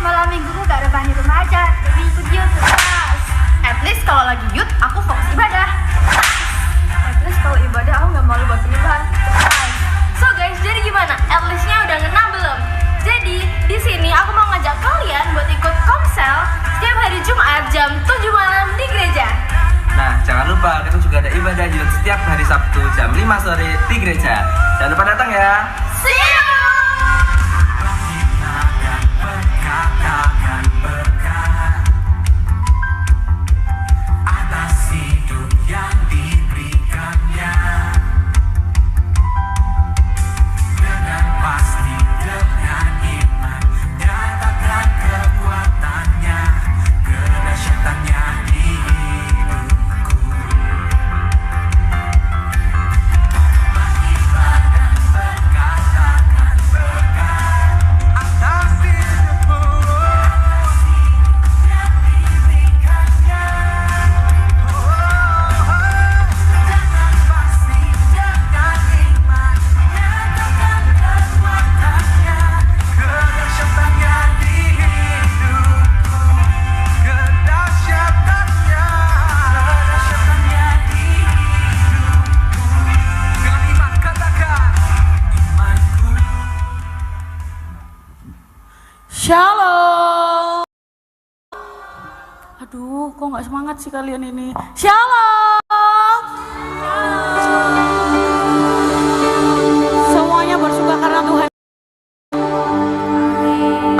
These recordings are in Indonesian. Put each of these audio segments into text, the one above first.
malam mingguku gak rebahan di rumah aja, tapi ikut yut kelas. At least kalau lagi yut, aku fokus ibadah. At least kalau ibadah aku gak malu buat penyembahan. So guys, jadi gimana? At least-nya udah ngena belum? Jadi, di sini aku mau ngajak kalian buat ikut komsel setiap hari Jumat jam 7 malam di gereja. Nah, jangan lupa kita juga ada ibadah yud setiap hari Sabtu jam 5 sore di gereja. Jangan lupa datang ya. See you! Shalom. Aduh, kok nggak semangat sih kalian ini? Shalom. Semuanya bersuka karena Tuhan.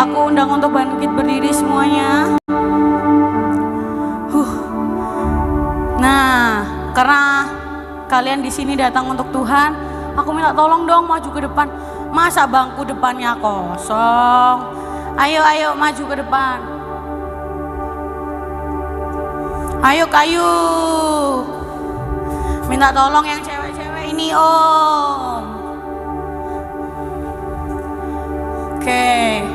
Aku undang untuk bangkit berdiri semuanya. Nah, karena kalian di sini datang untuk Tuhan, aku minta tolong dong maju ke depan. Masa bangku depannya kosong? Ayo maju ke depan. Ayo kayu. Minta tolong yang cewek-cewek ini om. Oke.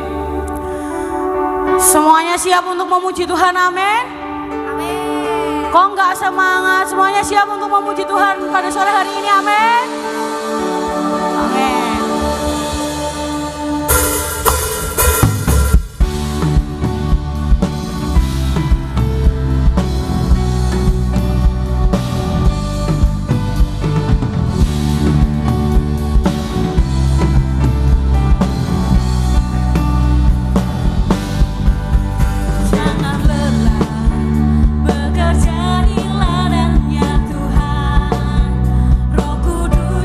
Semuanya siap untuk memuji Tuhan, amin? Amin. Kok nggak semangat? Semuanya siap untuk memuji Tuhan pada sore hari ini, amin? Amin. Bekerja di ladangnya Tuhan, Roh Kudus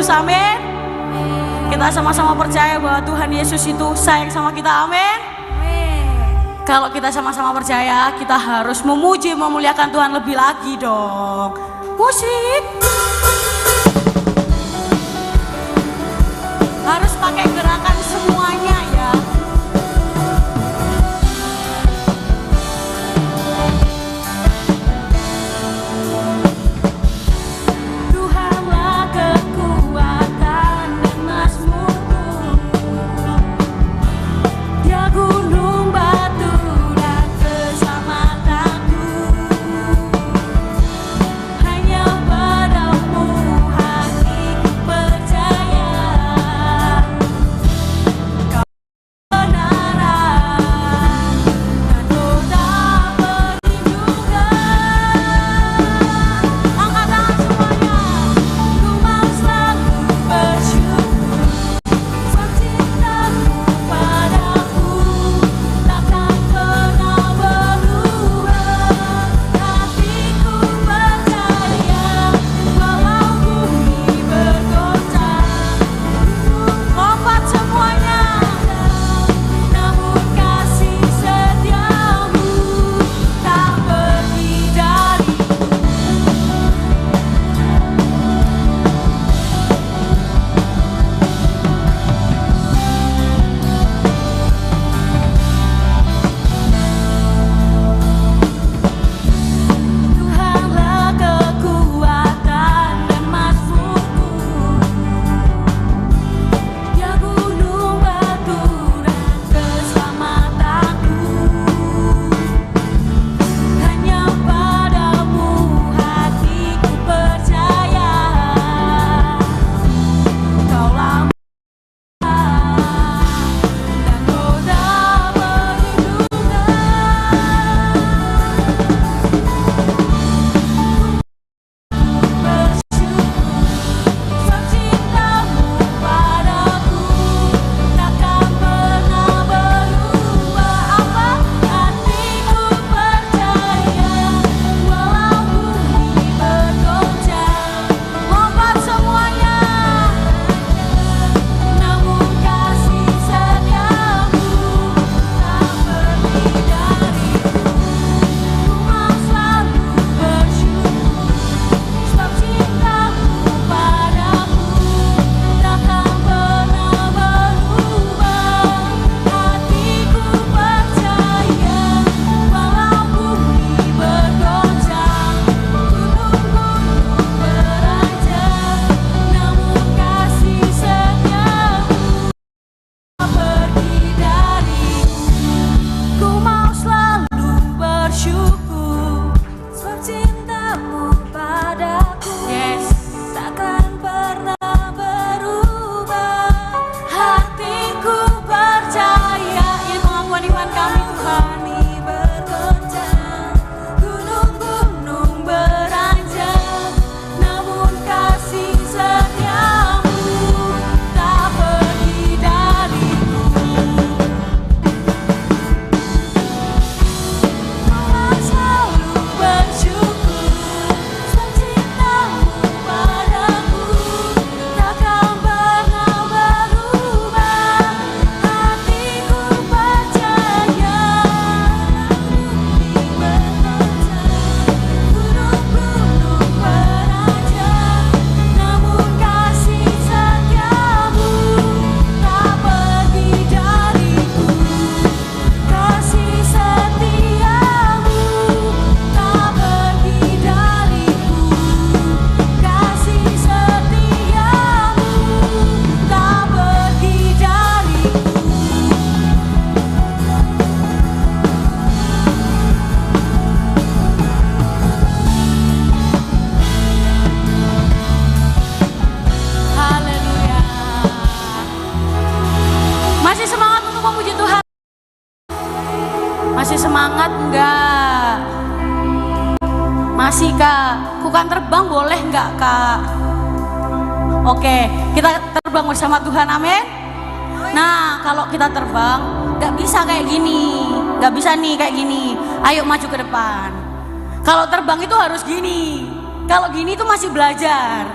Yesus, amin. Kita sama-sama percaya bahwa Tuhan Yesus itu sayang sama kita, amin. Kalau kita sama-sama percaya, kita harus memuji, memuliakan Tuhan lebih lagi dong. Musik harus pakai gerakan semuanya ya. Tuhanlah kekuatan dan mazmurku, Dia gunung batu dan keselamatanku. Hanya padamu hatiku percaya, Kau kebenaran dan kota perlindungan. Angkat tangan semuanya. Ku mau selalu bersyukur, sebab cintamu padaku takkan pernah berubah. Hatiku percaya, walau bumi bergoncang, lompat semuanya, namun kasih setiamu tak pergi dariku. Tuhanlah kekuatan dan mazmurku, Dia gunung batu dan keselamatanku. Hanya padamu hatiku percaya, Kaulah dan kota bersyukur, sebab cintamu padaku takkan pernah berubah. Apa? Hatiku percaya, walau bumi bergoncang, lompat semuanya, namun kasih setiamu tak pergi dariku. Ku mau selalu bersyukur, sebab cintamu padaku takkan pernah berubah. Hatiku percaya, walau bumi bergoncang, gunung-gunung beranjak, namun kasih setiamu tak pergi dariku. Ku mau selalu bersyukur, sebab cintamu padaku takkan pernah berubah. Hatiku percaya, ini pengakuan iman kami Tuhan. Bergoncang, gunung-gunung beranjak, namun kasih setiamu tak pergi dariku. Mau selalu bersyukur, sebab cintamu padaku takkan pernah berubah. Hatiku percaya, bumi bergoncang, gunung-gunung beranjak, namun kasih setiamu tak pergi dariku. Kasih setiamu tak pergi dariku. Kasih setiamu tak pergi dariku. Haleluya. Masih semangat untuk memuji Tuhan? Masih semangat enggak? Masih Kak? Bukan terbang boleh enggak Kak? Oke, kita terbang bersama Tuhan, amin. Nah, kalau kita terbang nggak bisa kayak gini, nggak bisa nih kayak gini. Ayo maju ke depan. Kalau terbang itu harus gini. Kalau gini itu masih belajar.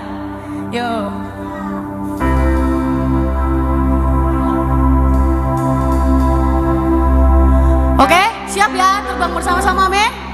Yuk. siap ya terbang bersama-sama, amin.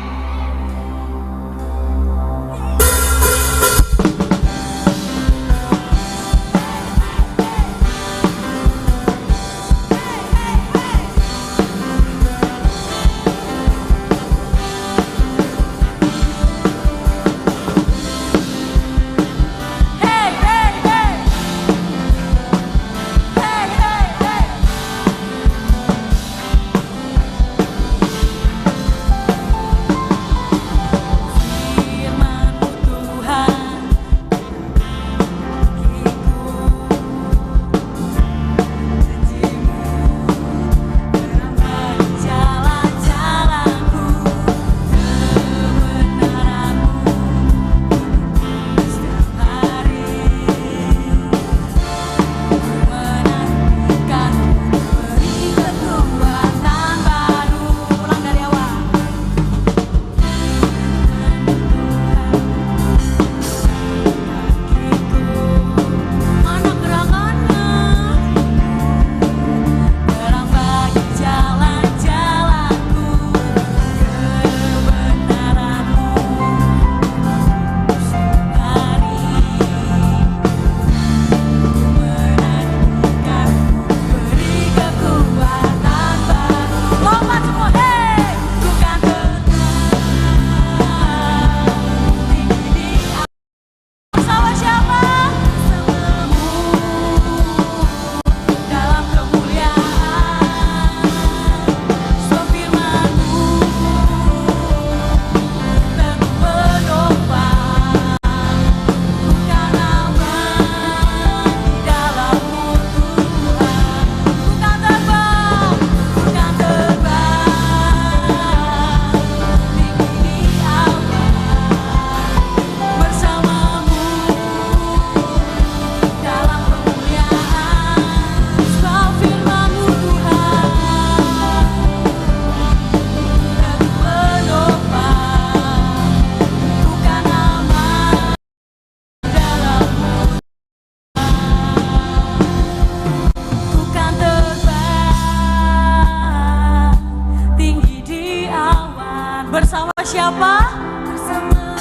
Bersama siapa? Bersamamu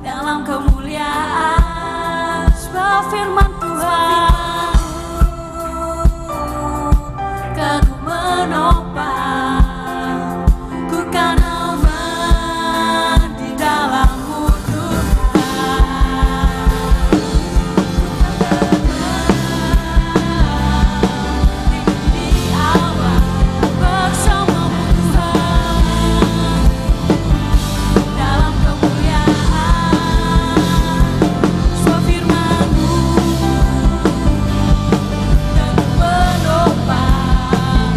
dalam kemuliaan. Sebab firman Tuhan kan ku menopang, ku kan aman di dalam-Mu Tuhan. Tinggi di awan bersama dalam kemuliaan. Sebab firman-Mu dan menopang,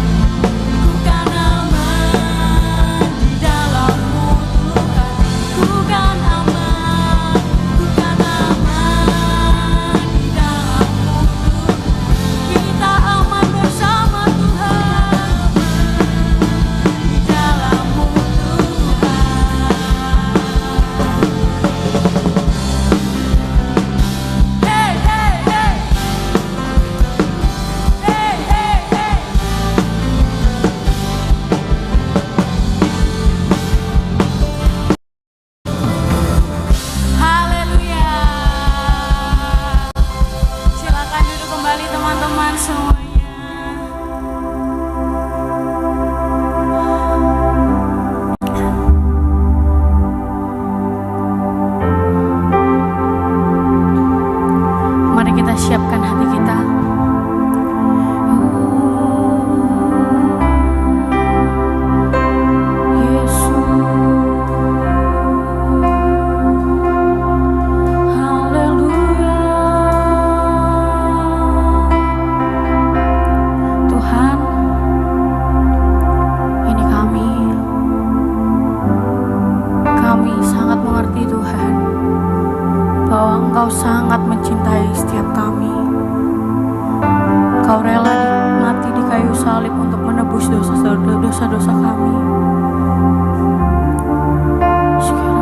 ku kan aman di dalam-Mu Tuhan. Ku kan aman, ku kan aman di dalam-Mu Tuhan. Kita aman bersama Tuhan, di dalam-Mu Tuhan. Hey, hey, hey. Hey, hey, hey. Haleluya. Silakan duduk kembali teman-teman semuanya. Mari kita siapkan hati kita. Yesus, haleluya. Tuhan, ini kami sangat mengerti Tuhan, bahwa Engkau sangat mencintai setiap kami. Engkau rela mati di kayu salib untuk menebus dosa-dosa kami. Syukur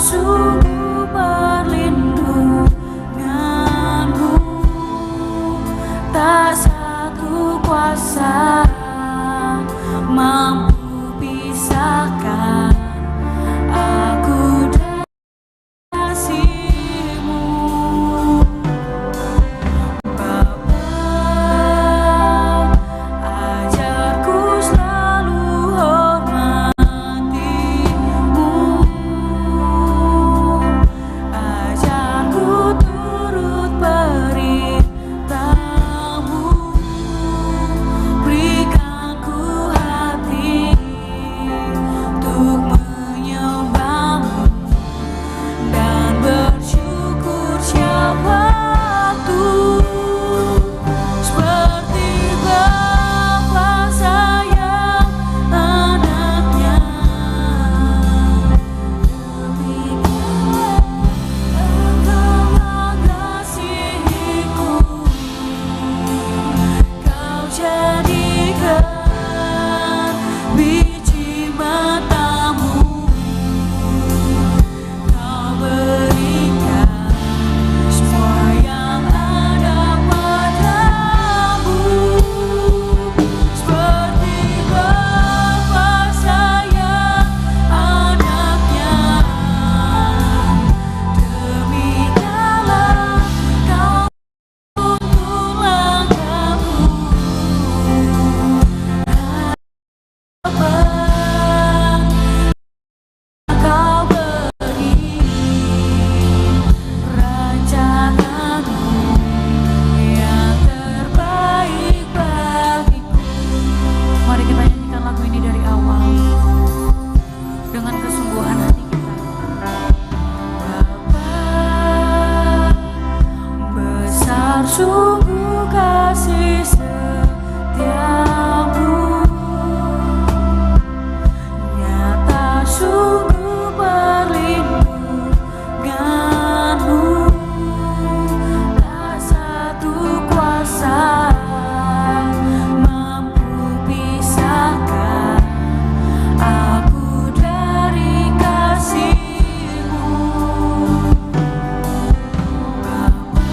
sungguh perlindunganmu, tak satu kuasa mampu pisahkan aku dan kasih-Mu. Bapa, ajarku selalu hormati-Mu, ajarku turut perintah-Mu, berikan ku hati untuk menyembah-Mu dan bersyukur setiap waktu, seperti Bapa sayang anaknya, demikian Engkau mengasihiku. Kau jadikan biji mata-Mu, Kau berikan semua yang ada padamu, seperti Bapa sayang anaknya, demikianlah Kau tuntun langkahku. Apa Kau beri rancangan-Mu yang terbaik bagiku. Mari kita nyanyikan lagu ini dari awal dengan kesungguhan hati kita. Bapa, besar sungguh kasih setiamu, nyata sungguh perlindunganmu, tak satu kuasa mampu pisahkan aku dari kasih-Mu. Bapa,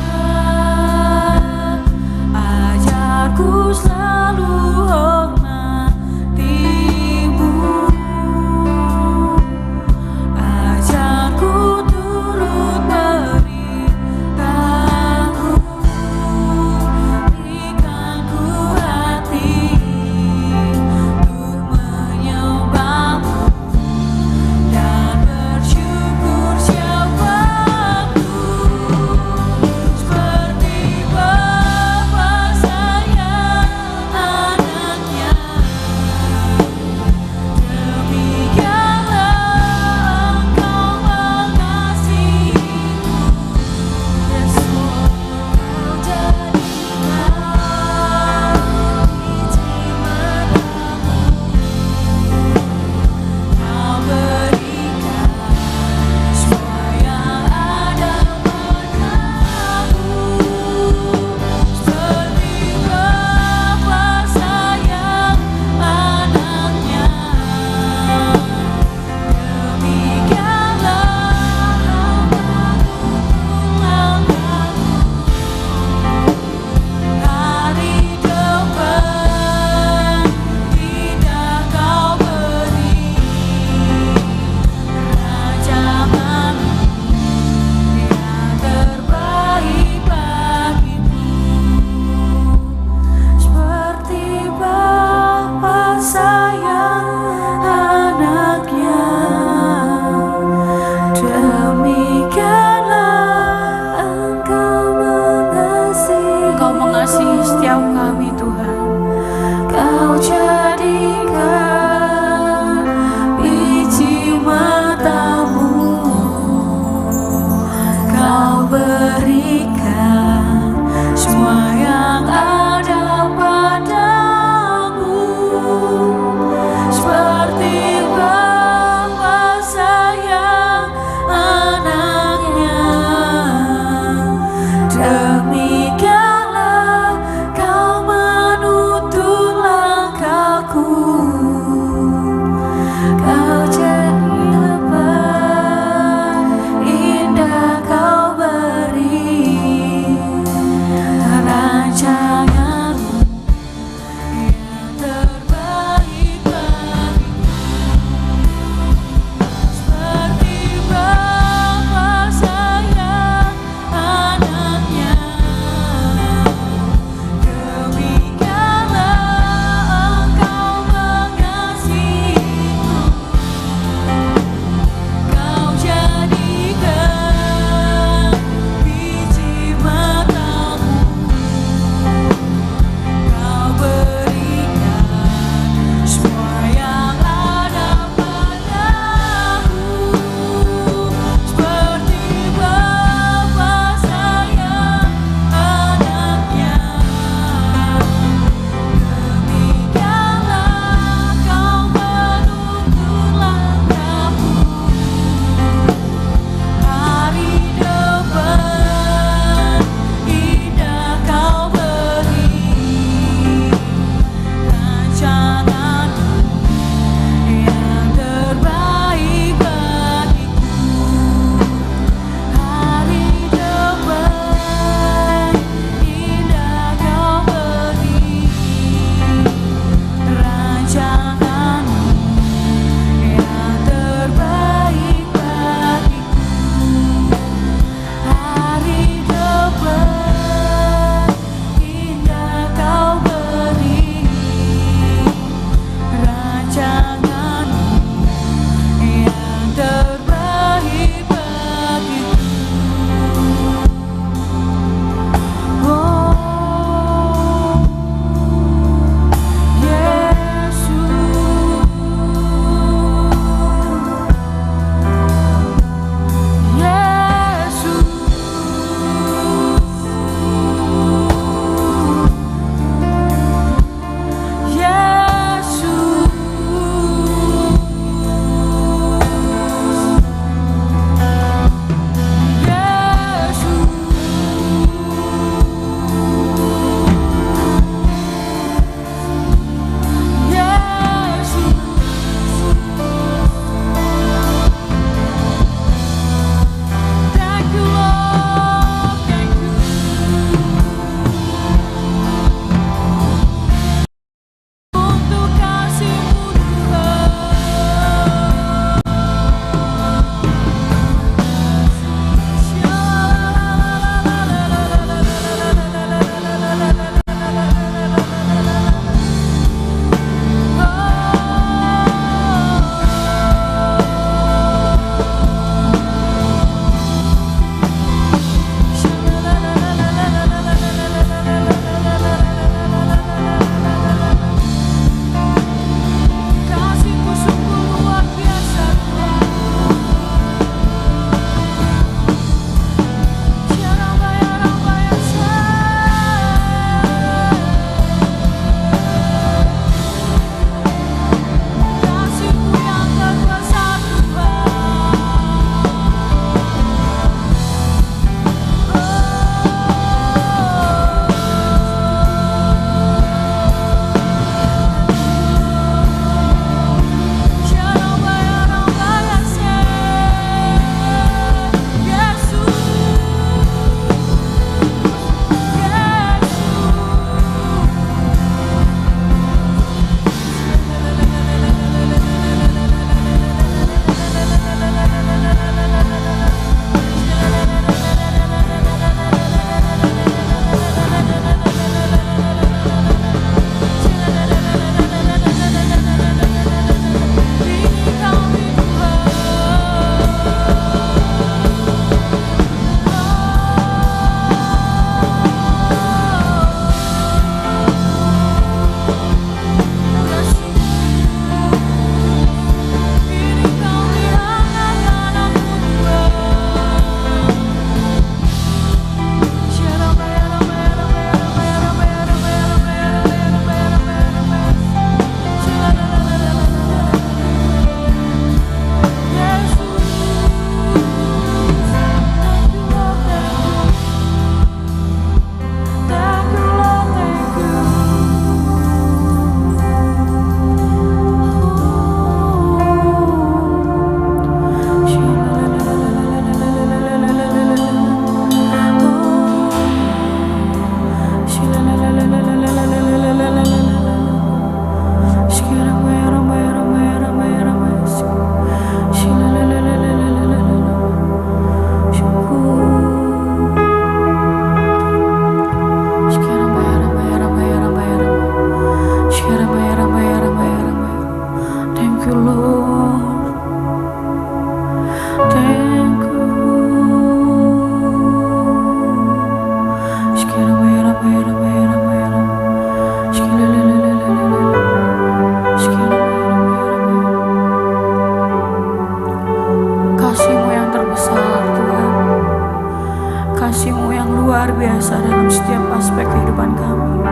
dalam setiap aspek kehidupan kami.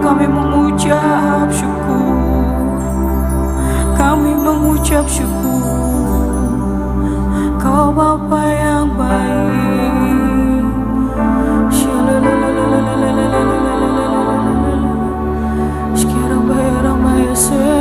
Kami mengucap syukur, kami mengucap syukur. Kau Bapa yang baik. Sekarang berang mayase.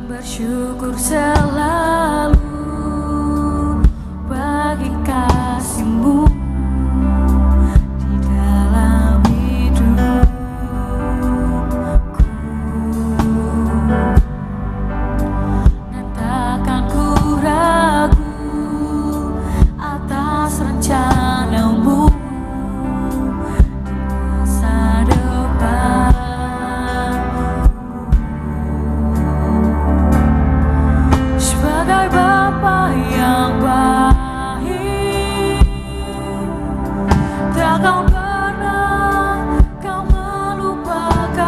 Bersyukur selalu bagi kasih-Mu di dalam hidupku. Dan takkan ku ragu atas rencana-Mu di masa depan. Sebagai Bapa yang baik, takkan pernah Kau melupakanku.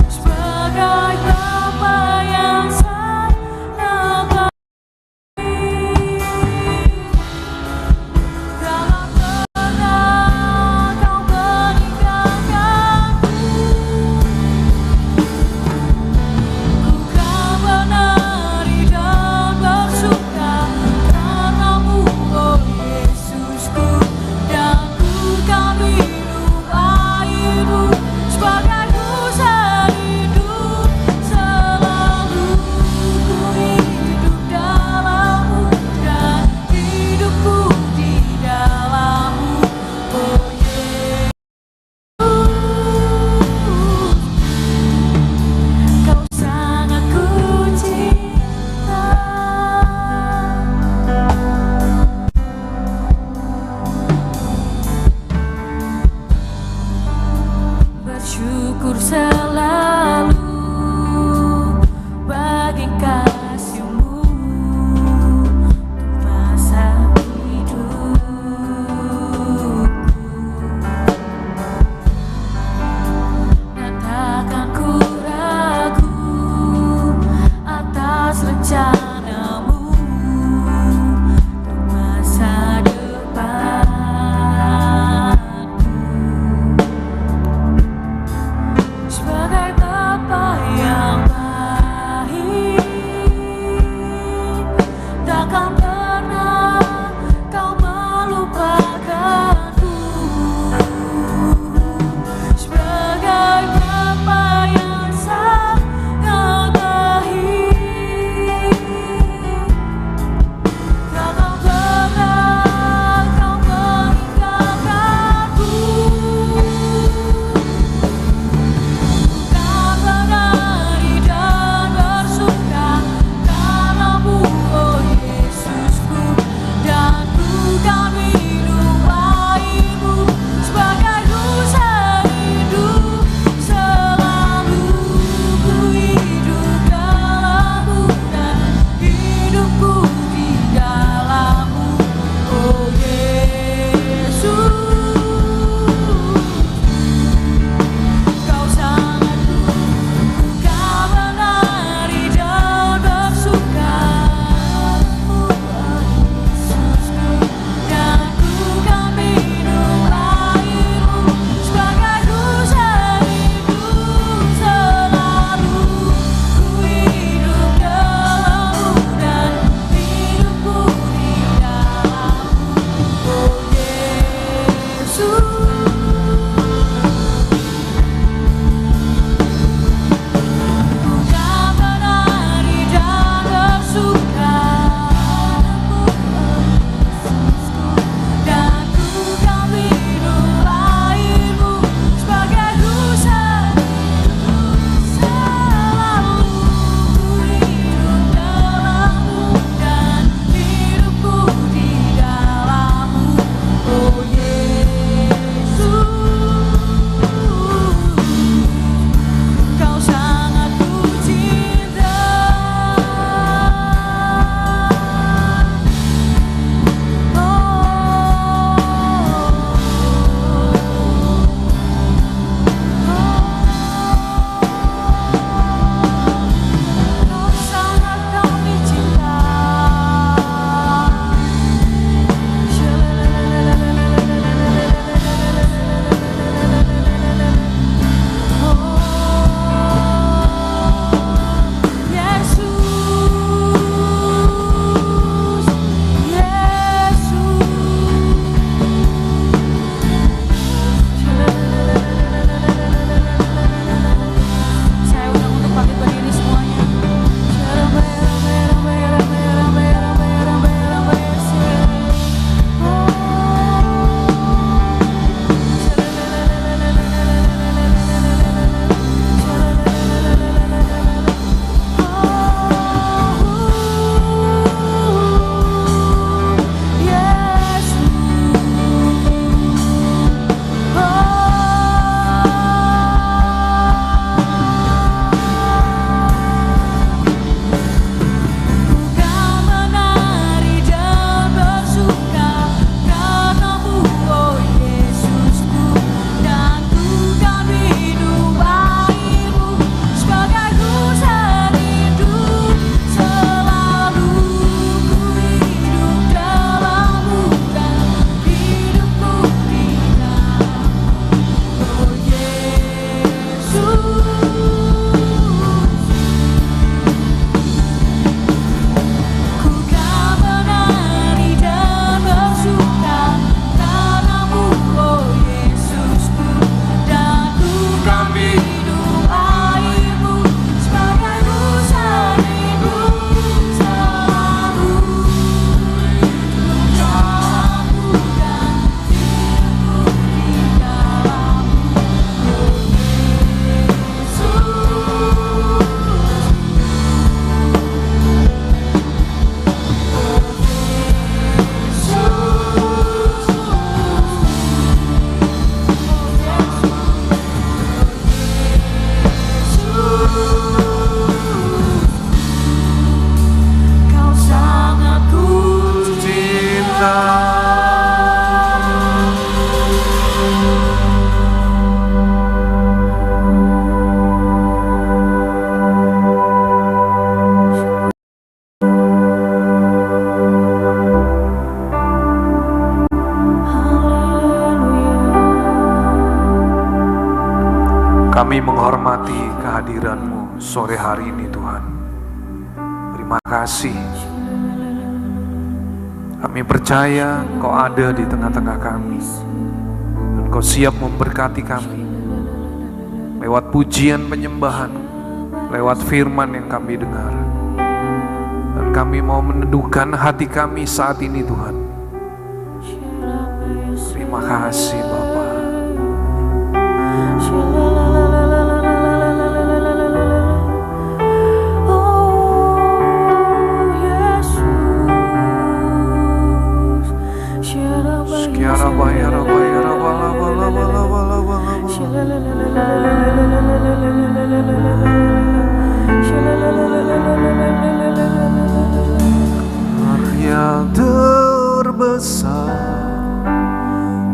Sebagai Bapa yang sangat baik, takkan pernah Kau meninggalkanku. Menari dan bersuka karena-Mu, oh Yesusku, dan ku kan minum air-Mu sebagai dosa hidup. Selalu ku hidup dalam-Mu dan hidupku di dalam-Mu, oh Yesus. Kau sangat ku cinta. Bersyukur selalu bagi kasih-Mu untuk masa hidupku. Dan takkan ku ragu atas rencana-Mu untuk masa depanku. Sebagai Bapa Kami menghormati kehadiran-Mu sore hari ini Tuhan. Terima kasih. Kami percaya Kau ada di tengah-tengah kami, dan Kau siap memberkati kami lewat pujian penyembahan, lewat firman yang kami dengar. Dan kami mau meneduhkan hati kami saat ini Tuhan. Terima kasih Bapa. Karya terbesar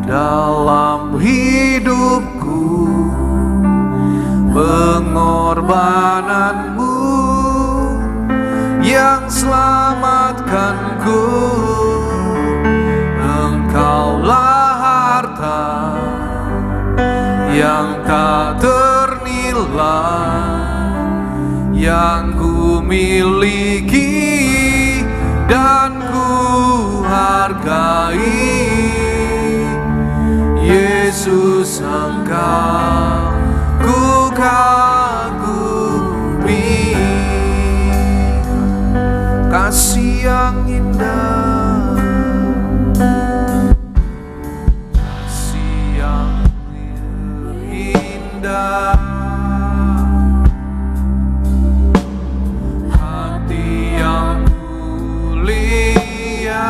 dalam hidupku, pengorbananmu yang selamatkanku. Engkaulah harta yang tak ternilai yang ku miliki dan ku hargai. Yesus, Engkau ku kagumi. Kasih yang indah, kasih yang indah, hati yang mulia,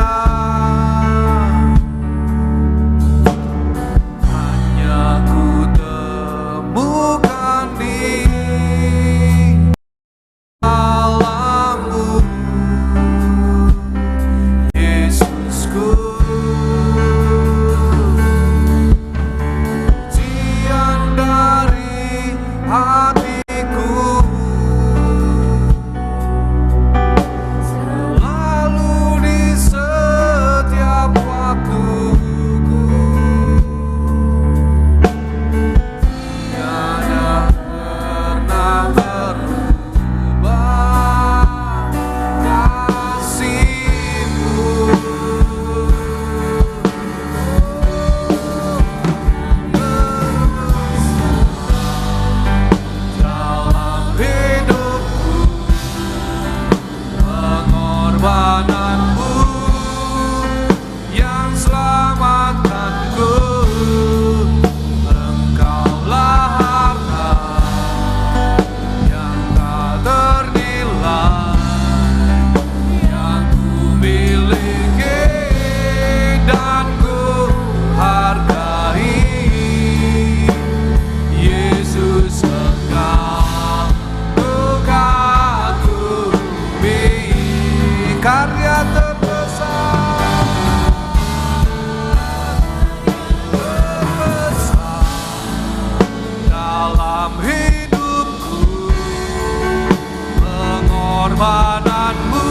hanya ku temukan di alammu, Yesusku. Pujian dari hatiku selalu di setiap waktuku, tiada pernah berubah kasih-Mu. Dalam hidupku, pengorbananmu yang selamatkanku. Engkaulah harta yang tak ternilai yang ku miliki dan ku hargai. Yesus, Engkau ku kagumi. Karya terbesar dalam hidupku, pengorbananmu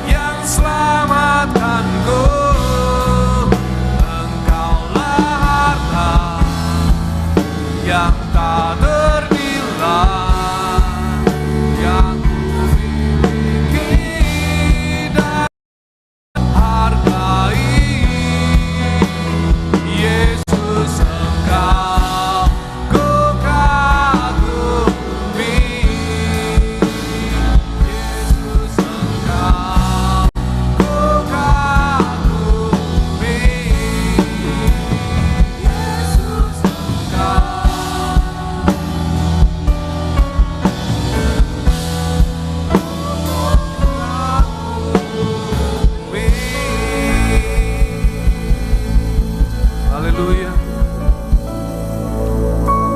yang selamatkanku. Engkaulah harta yang tak ternilai yang ku miliki dan hargai. Yesus, Engkau ku kagumi. Yesus, Engkau ku kagumi. Yesus, Engkau Haleluya.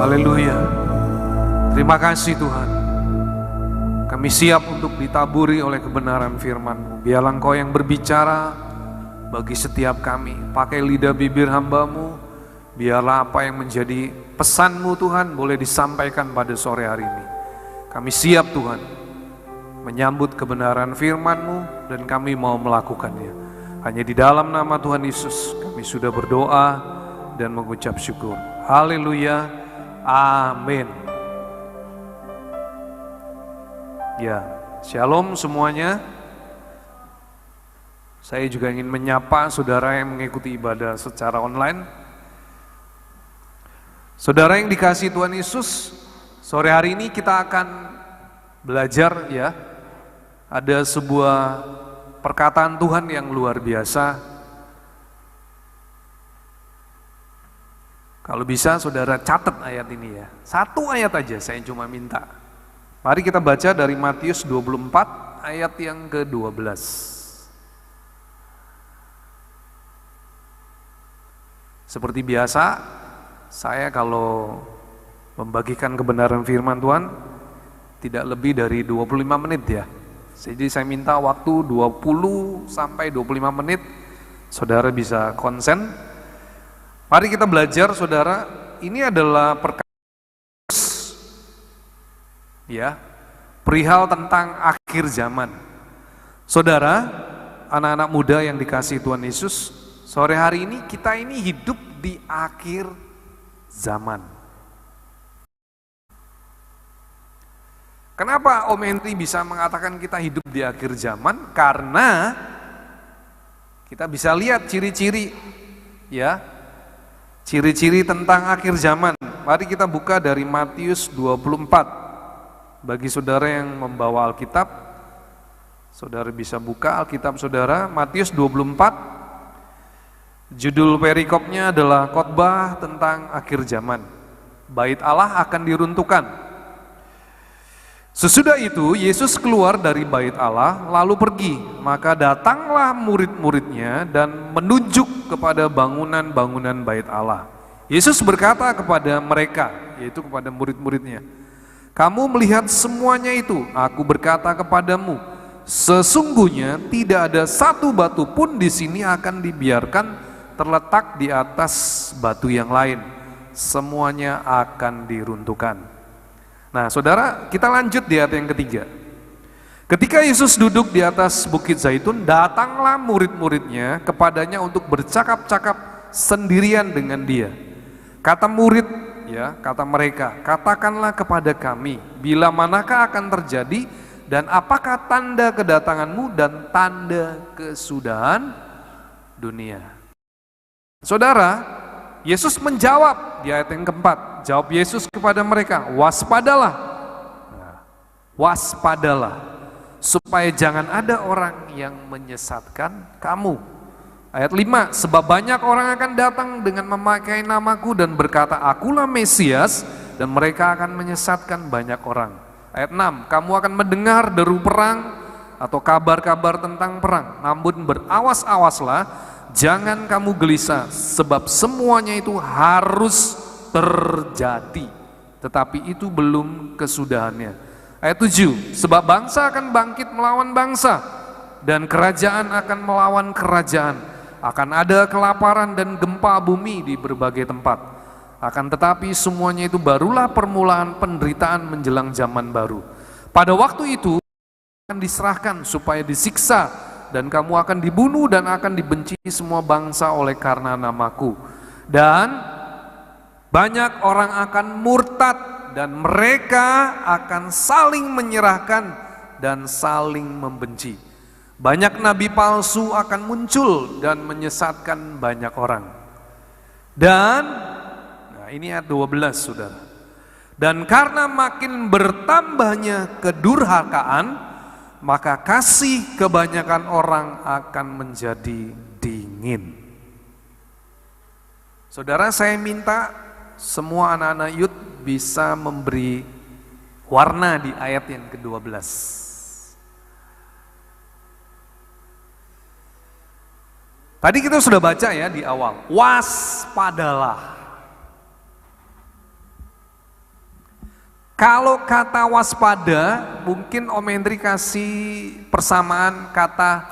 Haleluya. Terima kasih Tuhan. Kami siap untuk ditaburi oleh kebenaran firman-Mu. Biarlah Engkau yang berbicara bagi setiap kami. Pakai lidah bibir hamba-Mu. Biarlah apa yang menjadi pesan-Mu Tuhan boleh disampaikan pada sore hari ini. Kami siap Tuhan menyambut kebenaran firman-Mu dan kami mau melakukannya. Hanya di dalam nama Tuhan Yesus kami sudah berdoa dan mengucap syukur. Haleluya. Amin. Ya, shalom semuanya. Saya juga ingin menyapa saudara yang mengikuti ibadah secara online. Saudara yang dikasihi Tuhan Yesus, sore hari ini kita akan belajar ya. Ada sebuah perkataan Tuhan yang luar biasa. Kalau bisa saudara catat ayat ini ya. Satu ayat aja saya cuma minta. Mari kita baca dari Matius 24 ayat yang ke-12. Seperti biasa, saya kalau membagikan kebenaran firman Tuhan tidak lebih dari 25 menit ya. Jadi saya minta waktu 20 sampai 25 menit, saudara bisa konsen. Mari kita belajar saudara, ini adalah ya, perihal tentang akhir zaman. Saudara, anak-anak muda yang dikasihi Tuhan Yesus, sore hari ini kita ini hidup di akhir zaman. Kenapa Om Henry bisa mengatakan kita hidup di akhir zaman? Karena kita bisa lihat ciri-ciri ya, ciri-ciri tentang akhir zaman. Mari kita buka dari Matius 24. Bagi saudara yang membawa Alkitab, saudara bisa buka Alkitab saudara, Matius 24. Judul perikopnya adalah khotbah tentang akhir zaman. Bait Allah akan diruntuhkan. Sesudah itu Yesus keluar dari bait Allah lalu pergi, maka datanglah murid-muridnya dan menunjuk kepada bangunan-bangunan bait Allah. Yesus berkata kepada mereka, yaitu kepada murid-muridnya, "Kamu melihat semuanya itu, aku berkata kepadamu, sesungguhnya tidak ada satu batu pun di sini akan dibiarkan terletak di atas batu yang lain. Semuanya akan diruntuhkan." Nah saudara, kita lanjut di ayat yang ketiga. Ketika Yesus duduk di atas bukit Zaitun, datanglah murid-muridnya kepadanya untuk bercakap-cakap sendirian dengan dia. Kata murid, ya, kata mereka, "Katakanlah kepada kami, bila manakah akan terjadi dan apakah tanda kedatanganmu dan tanda kesudahan dunia?" Saudara, Yesus menjawab di ayat yang keempat. Jawab Yesus kepada mereka, "Waspadalah, waspadalah, supaya jangan ada orang yang menyesatkan kamu." Ayat 5, "Sebab banyak orang akan datang dengan memakai namaku dan berkata, 'Akulah Mesias,' dan mereka akan menyesatkan banyak orang." Ayat 6, "Kamu akan mendengar deru perang atau kabar-kabar tentang perang, namun berawas-awaslah, jangan kamu gelisah, sebab semuanya itu harus terjadi, tetapi itu belum kesudahannya." Ayat 7, "Sebab bangsa akan bangkit melawan bangsa, dan kerajaan akan melawan kerajaan. Akan ada kelaparan dan gempa bumi di berbagai tempat. Akan tetapi semuanya itu barulah permulaan penderitaan menjelang zaman baru. Pada waktu itu akan diserahkan supaya disiksa, dan kamu akan dibunuh dan akan dibenci semua bangsa oleh karena namaku. Dan banyak orang akan murtad dan mereka akan saling menyerahkan dan saling membenci. Banyak nabi palsu akan muncul dan menyesatkan banyak orang." Dan, nah ini ayat 12 saudara. "Dan karena makin bertambahnya kedurhakaan, maka kasih kebanyakan orang akan menjadi dingin." Saudara, saya minta semua anak-anak youth bisa memberi warna di ayat yang ke-12. Tadi kita sudah baca ya di awal, waspadalah. Kalau kata waspada, mungkin Om Hendri kasih persamaan kata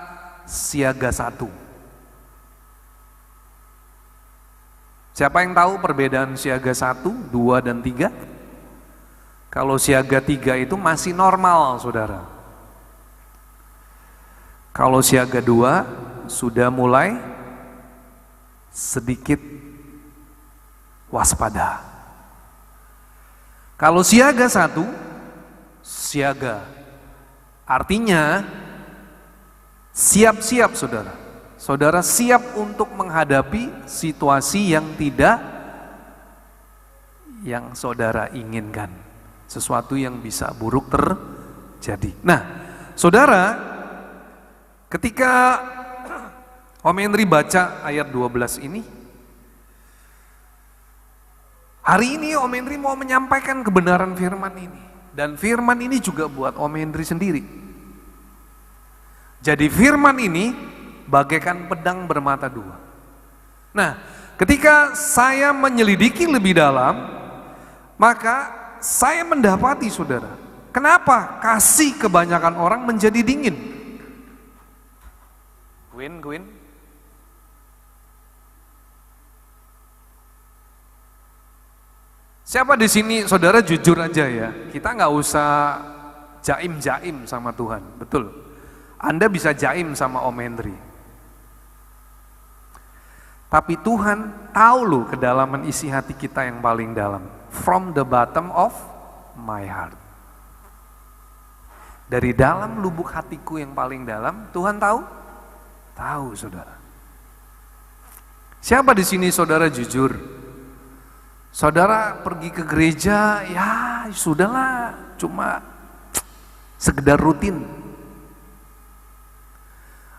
siaga satu. Siapa yang tahu perbedaan siaga 1, 2, dan 3? Kalau siaga 3 itu masih normal, saudara. Kalau siaga 2 sudah mulai sedikit waspada. Kalau siaga satu, siaga. Artinya siap-siap saudara. Saudara siap untuk menghadapi situasi yang saudara inginkan. Sesuatu yang bisa buruk terjadi. Nah, saudara, ketika Om Henry baca ayat 12 ini, hari ini Om Henry mau menyampaikan kebenaran firman ini. Dan firman ini juga buat Om Henry sendiri. Jadi firman ini bagaikan pedang bermata dua. Nah, ketika saya menyelidiki lebih dalam, maka saya mendapati saudara, kenapa kasih kebanyakan orang menjadi dingin? Queen. Siapa di sini saudara jujur aja ya, kita nggak usah jaim sama Tuhan, betul? Anda bisa jaim sama Om Henry. Tapi Tuhan tahu loh kedalaman isi hati kita yang paling dalam. From the bottom of my heart. Dari dalam lubuk hatiku yang paling dalam, Tuhan tahu? Tahu saudara. Siapa di sini saudara jujur? Saudara pergi ke gereja, ya sudahlah, cuma sekedar rutin.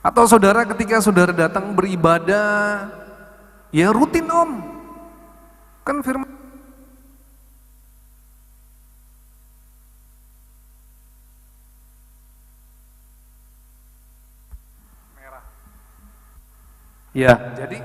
Atau saudara ketika saudara datang beribadah, ya rutin om. Kan firman. Merah. Ya, jadi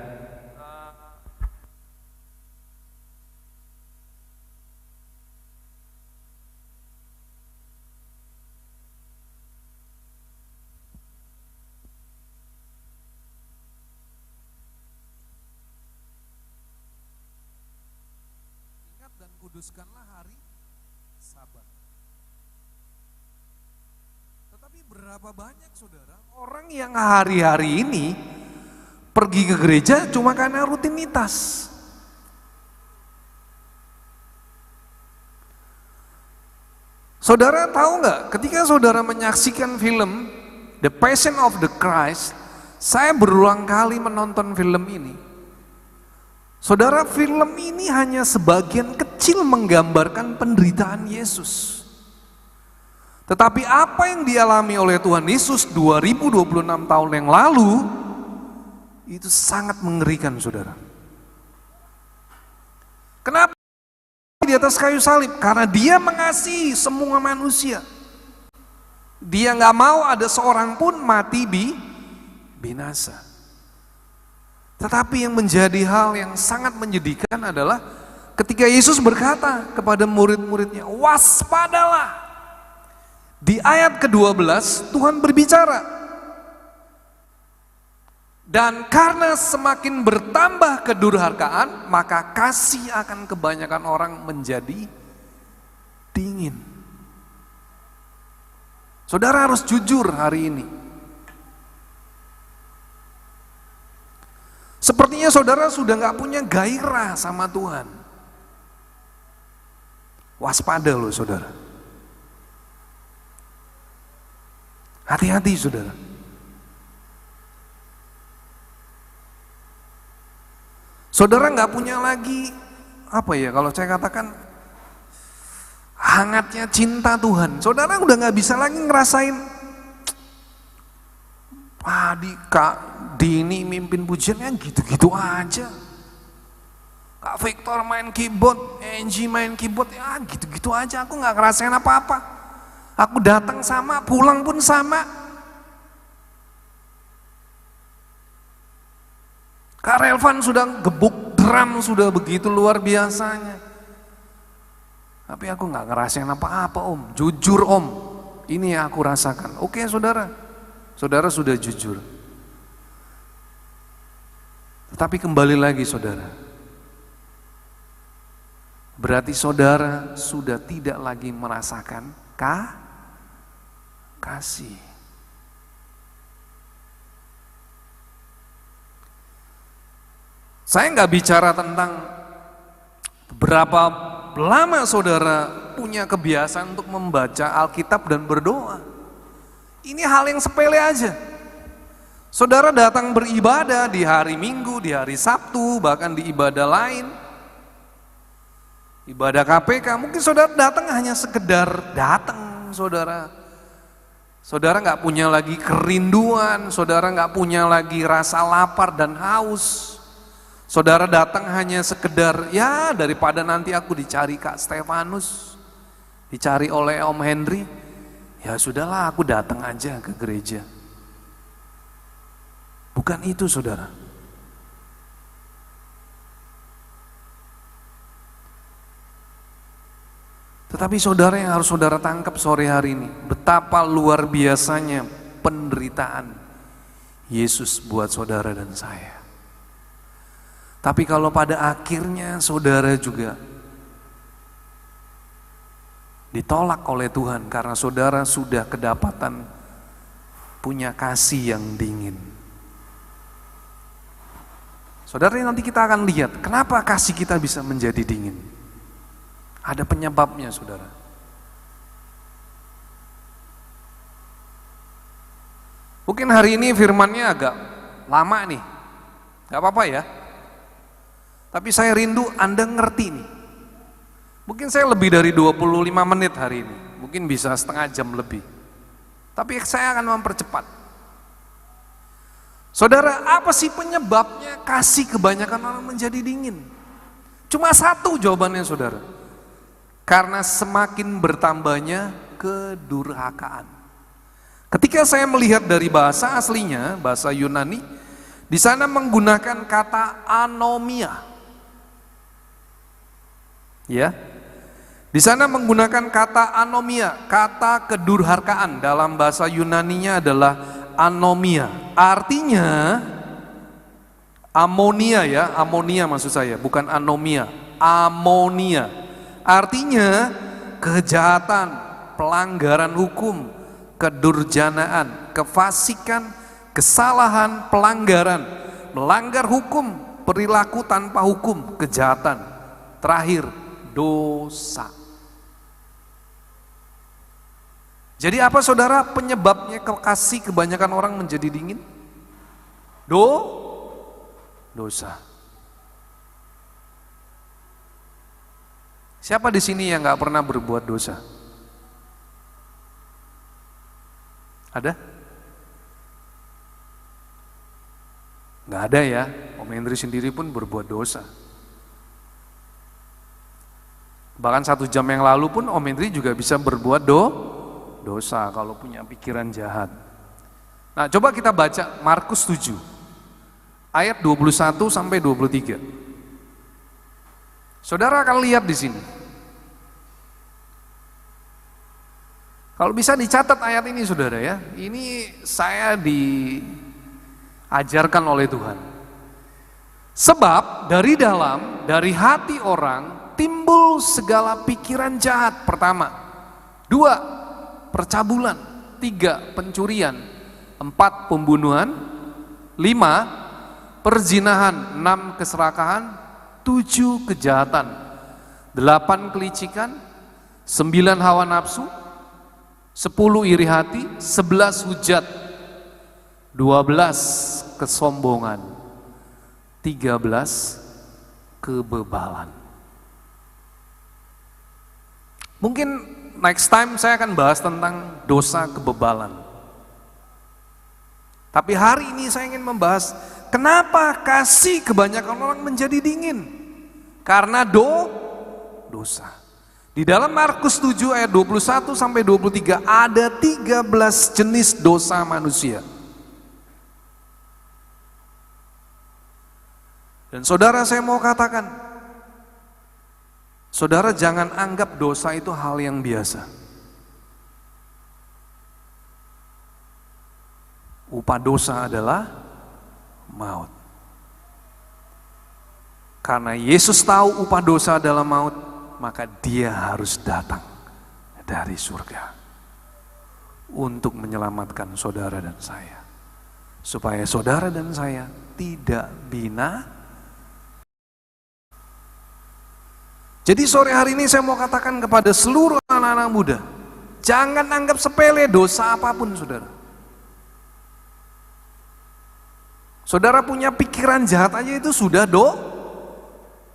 dan kuduskanlah hari Sabat. Tetapi berapa banyak saudara orang yang hari-hari ini pergi ke gereja cuma karena rutinitas. Saudara tahu nggak? Ketika saudara menyaksikan film The Passion of the Christ, saya berulang kali menonton film ini. Saudara, film ini hanya sebagian kecil menggambarkan penderitaan Yesus. Tetapi apa yang dialami oleh Tuhan Yesus 2026 tahun yang lalu, itu sangat mengerikan saudara. Kenapa di atas kayu salib? Karena dia mengasihi semua manusia. Dia nggak mau ada seorang pun mati binasa. Tetapi yang menjadi hal yang sangat menyedihkan adalah ketika Yesus berkata kepada murid-muridnya, waspadalah. Di ayat ke-12 Tuhan berbicara. Dan karena semakin bertambah kedurhakaan, maka kasih akan kebanyakan orang menjadi dingin. Saudara harus jujur hari ini. Sepertinya saudara sudah gak punya gairah sama Tuhan. Waspada loh saudara. Hati-hati saudara. Saudara gak punya lagi, apa ya kalau saya katakan, hangatnya cinta Tuhan. Saudara udah gak bisa lagi ngerasain, Kak Dini mimpin pujiannya gitu-gitu aja. Kak Victor main keyboard, Angie main keyboard, ya gitu-gitu aja. Aku gak ngerasain apa-apa. Aku datang sama, pulang pun sama. Kak Relvan sudah gebuk drum, sudah begitu luar biasanya. Tapi aku gak ngerasain apa-apa om. Jujur om, ini yang aku rasakan. Oke saudara. Saudara sudah jujur. Tetapi kembali lagi saudara. Berarti saudara sudah tidak lagi merasakan kasih. Saya nggak bicara tentang berapa lama saudara punya kebiasaan untuk membaca Alkitab dan berdoa? Ini hal yang sepele aja. Saudara datang beribadah di hari Minggu, di hari Sabtu, bahkan di ibadah lain. Ibadah KPK, mungkin saudara datang hanya sekedar datang, saudara. Saudara nggak punya lagi kerinduan, saudara nggak punya lagi rasa lapar dan haus. Saudara datang hanya sekedar, ya daripada nanti aku dicari Kak Stefanus, dicari oleh Om Henry, ya sudahlah aku datang aja ke gereja. Bukan itu saudara. Tetapi saudara, yang harus saudara tangkap sore hari ini, betapa luar biasanya penderitaan Yesus buat saudara dan saya. Tapi kalau pada akhirnya saudara juga ditolak oleh Tuhan karena saudara sudah kedapatan punya kasih yang dingin. Saudara, nanti kita akan lihat kenapa kasih kita bisa menjadi dingin. Ada penyebabnya saudara. Mungkin hari ini firmannya agak lama nih, gak apa-apa ya. Tapi saya rindu Anda ngerti nih. Mungkin saya lebih dari 25 menit hari ini. Mungkin bisa setengah jam lebih. Tapi saya akan mempercepat. Saudara, apa sih penyebabnya kasih kebanyakan orang menjadi dingin? Cuma satu jawabannya saudara. Karena semakin bertambahnya kedurhakaan. Ketika saya melihat dari bahasa aslinya, bahasa Yunani, di sana menggunakan kata anomia. Ya, di sana menggunakan kata anomia, kata kedurhakaan dalam bahasa Yunaninya adalah anomia. Artinya amonia ya, amonia maksud saya, bukan anomia, amonia. Artinya kejahatan, pelanggaran hukum, kedurjanaan, kefasikan, kesalahan, pelanggaran, melanggar hukum, perilaku tanpa hukum, kejahatan. Terakhir, dosa. Jadi apa saudara penyebabnya kasih kebanyakan orang menjadi dingin? Dosa. Siapa di sini yang nggak pernah berbuat dosa? Ada? Nggak ada ya. Om Henry sendiri pun berbuat dosa. Bahkan 1 jam yang lalu pun Om Henry juga bisa berbuat dosa kalau punya pikiran jahat. Nah, coba kita baca Markus 7 ayat 21 sampai 23. Saudara akan lihat di sini. Kalau bisa dicatat ayat ini saudara ya. Ini saya diajarkan oleh Tuhan. Sebab dari dalam, dari hati orang timbul segala pikiran jahat. Pertama. 2, percabulan. 3, pencurian. 4, pembunuhan. 5, perzinahan. 6, keserakahan. 7, kejahatan. 8, kelicikan. 9, hawa nafsu. 10, iri hati. 11, hujat. 12, kesombongan. 13, kebebalan. Mungkin next time saya akan bahas tentang dosa kebebalan. Tapi hari ini saya ingin membahas kenapa kasih kebanyakan orang menjadi dingin. Karena dosa. Di dalam Markus 7 ayat 21 sampai 23 ada 13 jenis dosa manusia. Dan saudara, saya mau katakan, saudara jangan anggap dosa itu hal yang biasa. Upah dosa adalah maut. Karena Yesus tahu upah dosa adalah maut, maka dia harus datang dari surga untuk menyelamatkan saudara dan saya. Supaya saudara dan saya tidak Jadi sore hari ini saya mau katakan kepada seluruh anak-anak muda, jangan anggap sepele dosa apapun, saudara. Saudara punya pikiran jahat aja itu sudah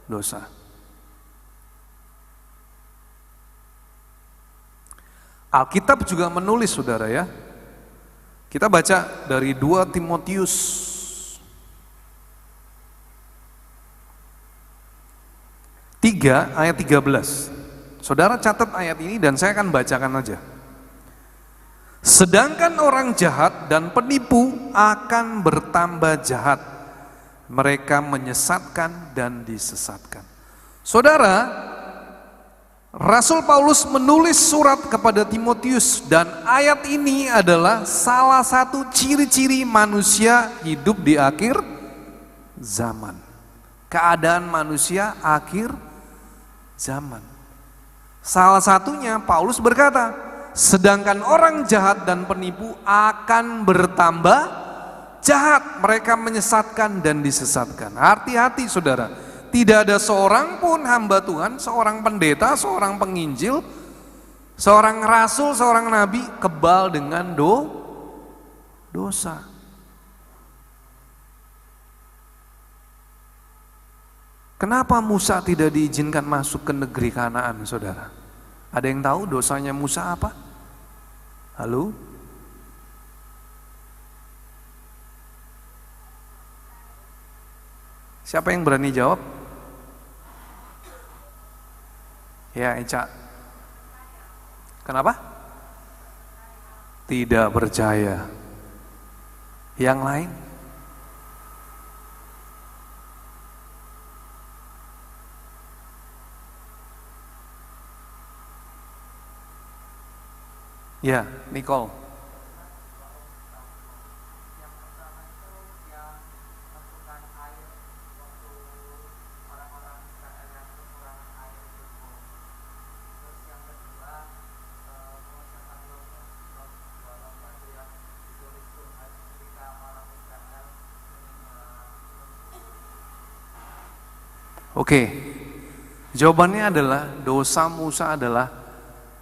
dosa. Alkitab juga menulis, saudara ya. Kita baca dari 2 Timotius 3 ayat 13. Saudara catat ayat ini dan saya akan bacakan aja. Sedangkan orang jahat dan penipu akan bertambah jahat. Mereka menyesatkan dan disesatkan. Saudara, Rasul Paulus menulis surat kepada Timotius dan ayat ini adalah salah satu ciri-ciri manusia hidup di akhir zaman. Keadaan manusia akhir zaman. Salah satunya Paulus berkata, sedangkan orang jahat dan penipu akan bertambah jahat, mereka menyesatkan dan disesatkan. Hati-hati saudara, tidak ada seorang pun hamba Tuhan, seorang pendeta, seorang penginjil, seorang rasul, seorang nabi kebal dengan dosa. Kenapa Musa tidak diizinkan masuk ke negeri Kanaan, saudara? Ada yang tahu dosanya Musa apa? Halo? Siapa yang berani jawab? Ya, Eca. Kenapa? Tidak percaya. Yang lain? Ya, Nicole. Oke, jawabannya adalah dosa Musa adalah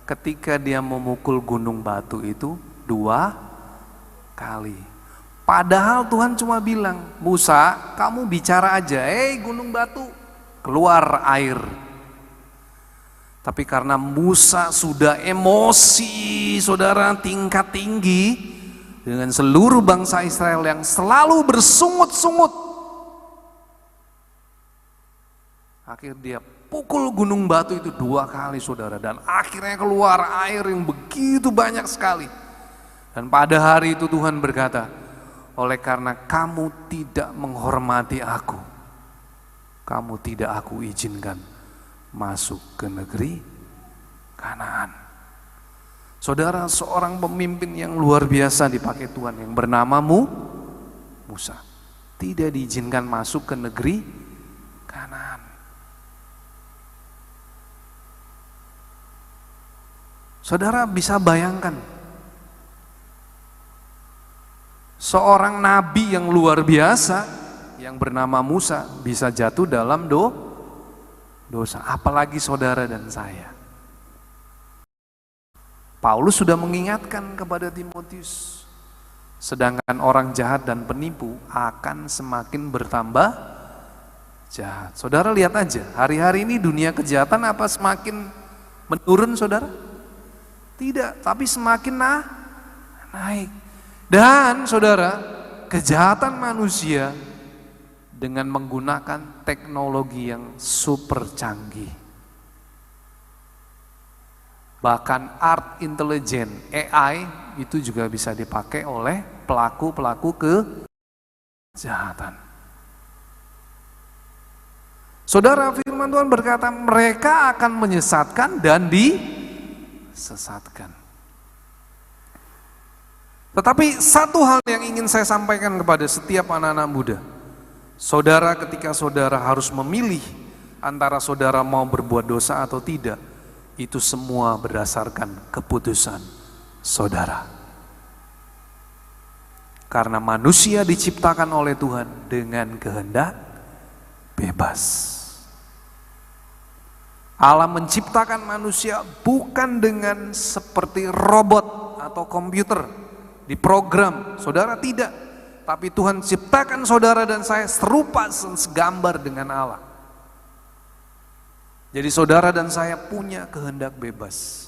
ketika dia memukul gunung batu itu 2 kali. Padahal Tuhan cuma bilang, Musa kamu bicara aja, gunung batu keluar air. Tapi karena Musa sudah emosi, saudara, tingkat tinggi dengan seluruh bangsa Israel yang selalu bersungut-sungut, akhirnya dia pukul gunung batu itu 2 kali, saudara, dan akhirnya keluar air yang begitu banyak sekali. Dan pada hari itu Tuhan berkata, oleh karena kamu tidak menghormati aku, kamu tidak aku izinkan masuk ke negeri Kanaan. Saudara, seorang pemimpin yang luar biasa dipakai Tuhan yang bernama Musa tidak diizinkan masuk ke negeri Kanaan. Saudara bisa bayangkan, seorang nabi yang luar biasa yang bernama Musa bisa jatuh dalam dosa, apalagi saudara dan saya. Paulus sudah mengingatkan kepada Timotius, sedangkan orang jahat dan penipu akan semakin bertambah jahat. Saudara lihat aja, hari-hari ini dunia kejahatan apa semakin menurun, saudara? Tidak, tapi semakin naik. Dan saudara, kejahatan manusia dengan menggunakan teknologi yang super canggih. Bahkan art intelligence, AI itu juga bisa dipakai oleh pelaku-pelaku kejahatan. Saudara, firman Tuhan berkata mereka akan menyesatkan dan disesatkan. Tetapi satu hal yang ingin saya sampaikan kepada setiap anak-anak muda. Saudara, ketika saudara harus memilih antara saudara mau berbuat dosa atau tidak, itu semua berdasarkan keputusan saudara. Karena manusia diciptakan oleh Tuhan dengan kehendak bebas. Allah menciptakan manusia bukan dengan seperti robot atau komputer diprogram. Saudara tidak, tapi Tuhan ciptakan saudara dan saya serupa segambar dengan Allah. Jadi saudara dan saya punya kehendak bebas.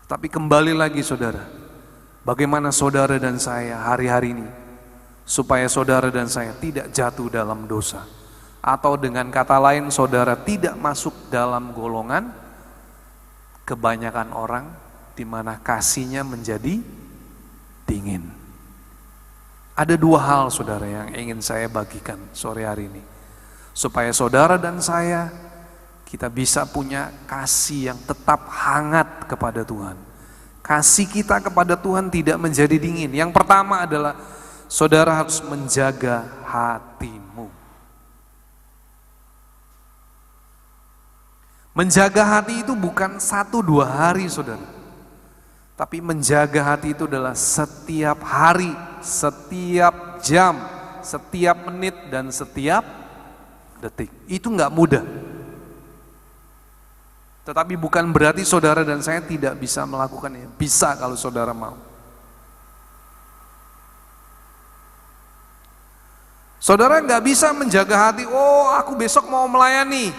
Tapi kembali lagi saudara, bagaimana saudara dan saya hari-hari ini supaya saudara dan saya tidak jatuh dalam dosa, atau dengan kata lain saudara tidak masuk dalam golongan kebanyakan orang di mana kasihnya menjadi dingin. Ada dua hal saudara yang ingin saya bagikan sore hari ini, supaya saudara dan saya kita bisa punya kasih yang tetap hangat kepada Tuhan. Kasih kita kepada Tuhan tidak menjadi dingin. Yang pertama adalah saudara harus menjaga hatimu. Menjaga hati itu bukan 1-2 hari saudara, tapi menjaga hati itu adalah setiap hari, setiap jam, setiap menit, dan setiap detik. Itu nggak mudah. Tetapi bukan berarti saudara dan saya tidak bisa melakukannya. Bisa kalau saudara mau. Saudara nggak bisa menjaga hati, oh aku besok mau melayani.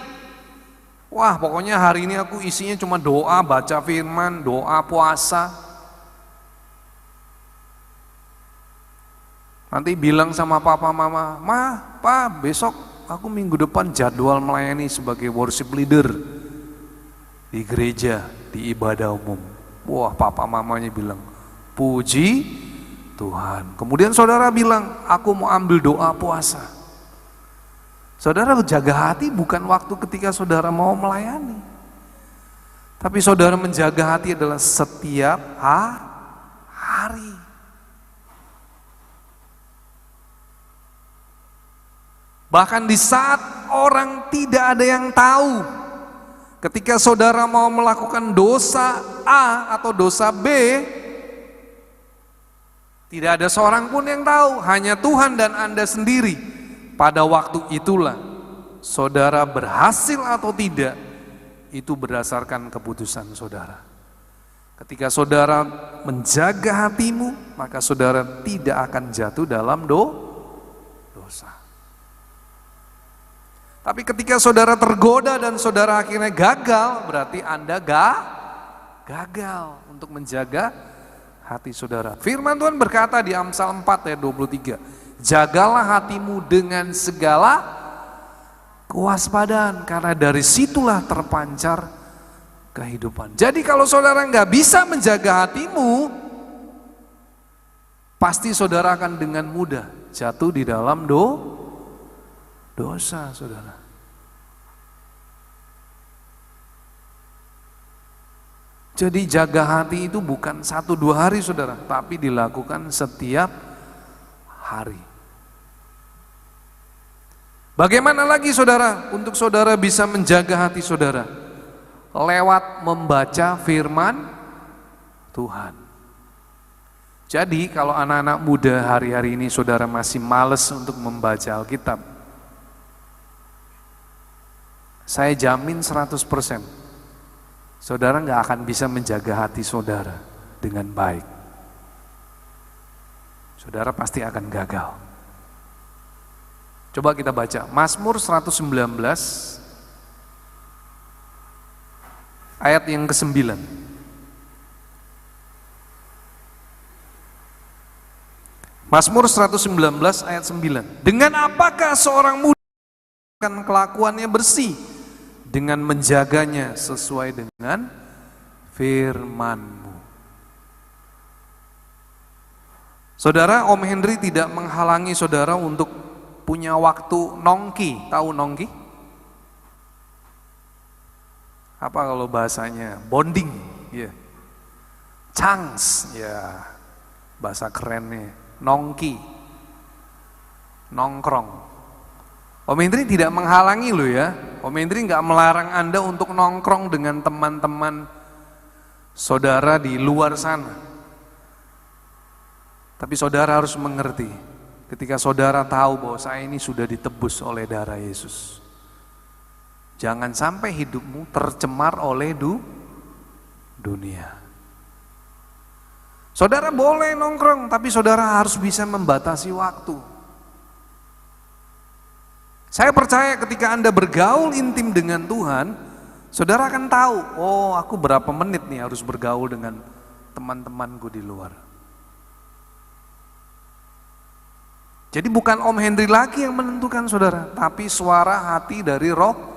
Wah pokoknya hari ini aku isinya cuma doa, baca firman, doa, puasa. Nanti bilang sama papa mama, pa besok aku minggu depan jadwal melayani sebagai worship leader di gereja, di ibadah umum. Wah papa mamanya bilang, puji Tuhan. Kemudian saudara bilang, aku mau ambil doa puasa. Saudara jaga hati bukan waktu ketika saudara mau melayani, tapi saudara menjaga hati adalah setiap hari. Bahkan di saat orang tidak ada yang tahu, ketika saudara mau melakukan dosa A atau dosa B, tidak ada seorang pun yang tahu, hanya Tuhan dan Anda sendiri. Pada waktu itulah saudara berhasil atau tidak, itu berdasarkan keputusan saudara. Ketika saudara menjaga hatimu, maka saudara tidak akan jatuh dalam dosa. Tapi ketika saudara tergoda dan saudara akhirnya gagal, berarti Anda gagal untuk menjaga hati saudara. Firman Tuhan berkata di Amsal 4 ayat 23, jagalah hatimu dengan segala kewaspadaan, karena dari situlah terpancar kehidupan. Jadi kalau saudara nggak bisa menjaga hatimu, pasti saudara akan dengan mudah jatuh di dalam dosa, saudara. Jadi jaga hati itu bukan 1-2 hari saudara, tapi dilakukan setiap hari. Bagaimana lagi saudara untuk saudara bisa menjaga hati saudara? Lewat membaca firman Tuhan. Jadi kalau anak-anak muda hari-hari ini saudara masih males untuk membaca Alkitab, saya jamin 100% saudara nggak akan bisa menjaga hati saudara dengan baik. Saudara pasti akan gagal. Coba kita baca Mazmur 119 ayat yang ke-9. Mazmur 119 ayat 9. Dengan apakah seorang muda akan kelakuannya bersih? Dengan menjaganya sesuai dengan firman-Mu. Saudara, Om Henry tidak menghalangi saudara untuk punya waktu nongki. Tahu nongki? Apa kalau bahasanya? Bonding, ya. Chance, ya. Bahasa kerennya. Nongki. Nongkrong. Om Hendri tidak menghalangi lo ya. Om Hendri nggak melarang Anda untuk nongkrong dengan teman-teman saudara di luar sana. Tapi saudara harus mengerti, ketika saudara tahu bahwa saya ini sudah ditebus oleh darah Yesus, Jangan sampai hidupmu tercemar oleh dunia. Saudara boleh nongkrong, tapi saudara harus bisa membatasi waktu. Saya percaya ketika Anda bergaul intim dengan Tuhan, saudara akan tahu, oh aku berapa menit nih harus bergaul dengan teman-temanku di luar. Jadi bukan Om Henry lagi yang menentukan saudara, tapi suara hati dari Roh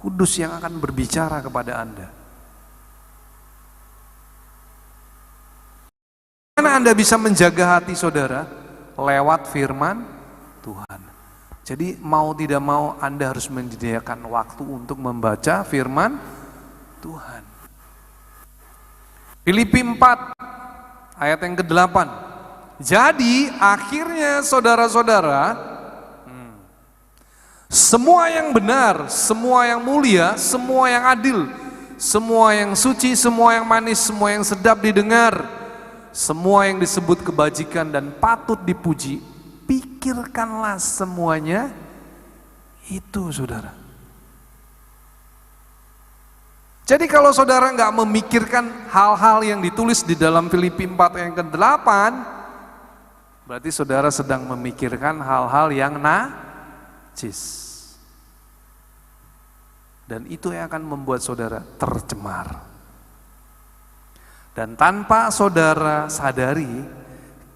Kudus yang akan berbicara kepada Anda. Bagaimana Anda bisa menjaga hati saudara? Lewat firman Tuhan. Jadi mau tidak mau Anda harus menyediakan waktu untuk membaca firman Tuhan. Filipi 4 ayat yang ke-8. Jadi akhirnya saudara-saudara, semua yang benar, semua yang mulia, semua yang adil, semua yang suci, semua yang manis, semua yang sedap didengar, semua yang disebut kebajikan dan patut dipuji, pikirkanlah semuanya itu, saudara. Jadi kalau saudara nggak memikirkan hal-hal yang ditulis di dalam Filipi 4 yang ke-8, berarti saudara sedang memikirkan hal-hal yang najis. Dan itu yang akan membuat saudara tercemar. Dan tanpa saudara sadari,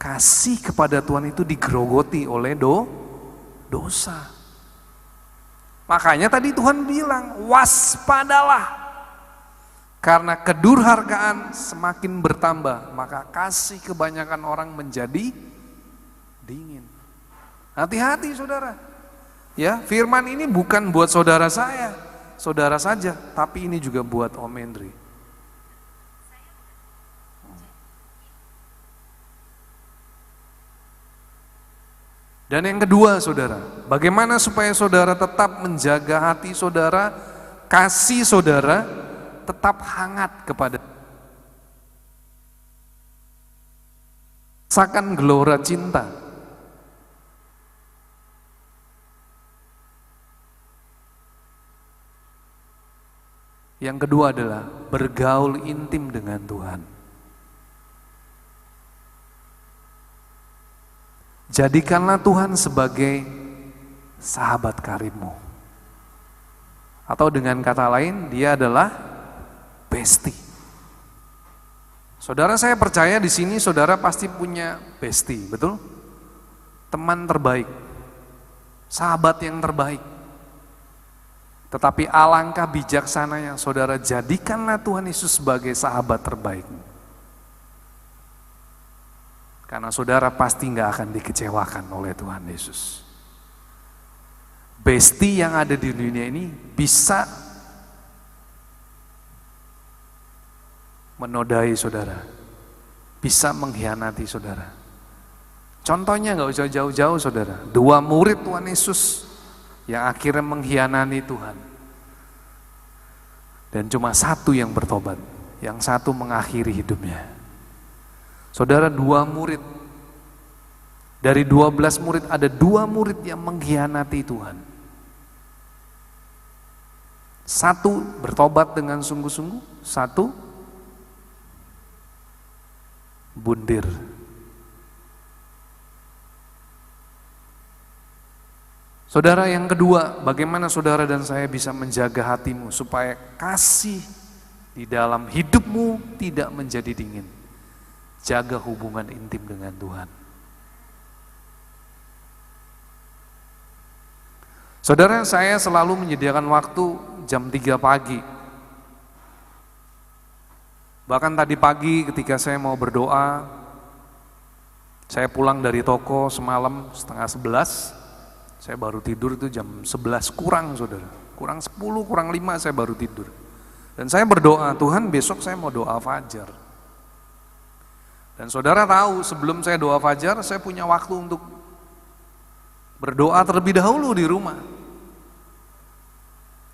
kasih kepada Tuhan itu digerogoti oleh dosa. Makanya tadi Tuhan bilang, waspadalah. Karena kedurhakaan semakin bertambah, maka kasih kebanyakan orang menjadi dingin. Hati-hati saudara. Ya, firman ini bukan buat saudara saudara saja, tapi ini juga buat Om Henry. Dan yang kedua saudara, bagaimana supaya saudara tetap menjaga hati saudara, kasih saudara tetap hangat kepada rasakan gelora cinta. Yang kedua adalah bergaul intim dengan Tuhan. Jadikanlah Tuhan sebagai sahabat karibmu. Atau dengan kata lain, dia adalah bestie. Saudara, saya percaya di sini saudara pasti punya bestie, betul? Teman terbaik, sahabat yang terbaik. Tetapi alangkah bijaksananya saudara jadikanlah Tuhan Yesus sebagai sahabat terbaikmu. Karena saudara pasti nggak akan dikecewakan oleh Tuhan Yesus. Bestie yang ada di dunia ini bisa menodai saudara, bisa mengkhianati saudara. Contohnya nggak usah jauh-jauh saudara, 2 murid Tuhan Yesus yang akhirnya mengkhianati Tuhan. Dan cuma 1 yang bertobat, yang 1 mengakhiri hidupnya. Saudara, 2 murid. Dari 12 murid ada 2 murid yang mengkhianati Tuhan. 1 bertobat dengan sungguh-sungguh, 1 bundir. Saudara, yang kedua, bagaimana saudara dan saya bisa menjaga hatimu supaya kasih di dalam hidupmu tidak menjadi dingin. Jaga hubungan intim dengan Tuhan. Saudara, saya selalu menyediakan waktu jam 3 pagi. Bahkan tadi pagi ketika saya mau berdoa, saya pulang dari toko semalam setengah 11. Saya baru tidur itu jam 11 kurang saudara, kurang 10, kurang 5 saya baru tidur. Dan saya berdoa, Tuhan besok saya mau doa fajar. Dan saudara tahu sebelum saya doa fajar, saya punya waktu untuk berdoa terlebih dahulu di rumah.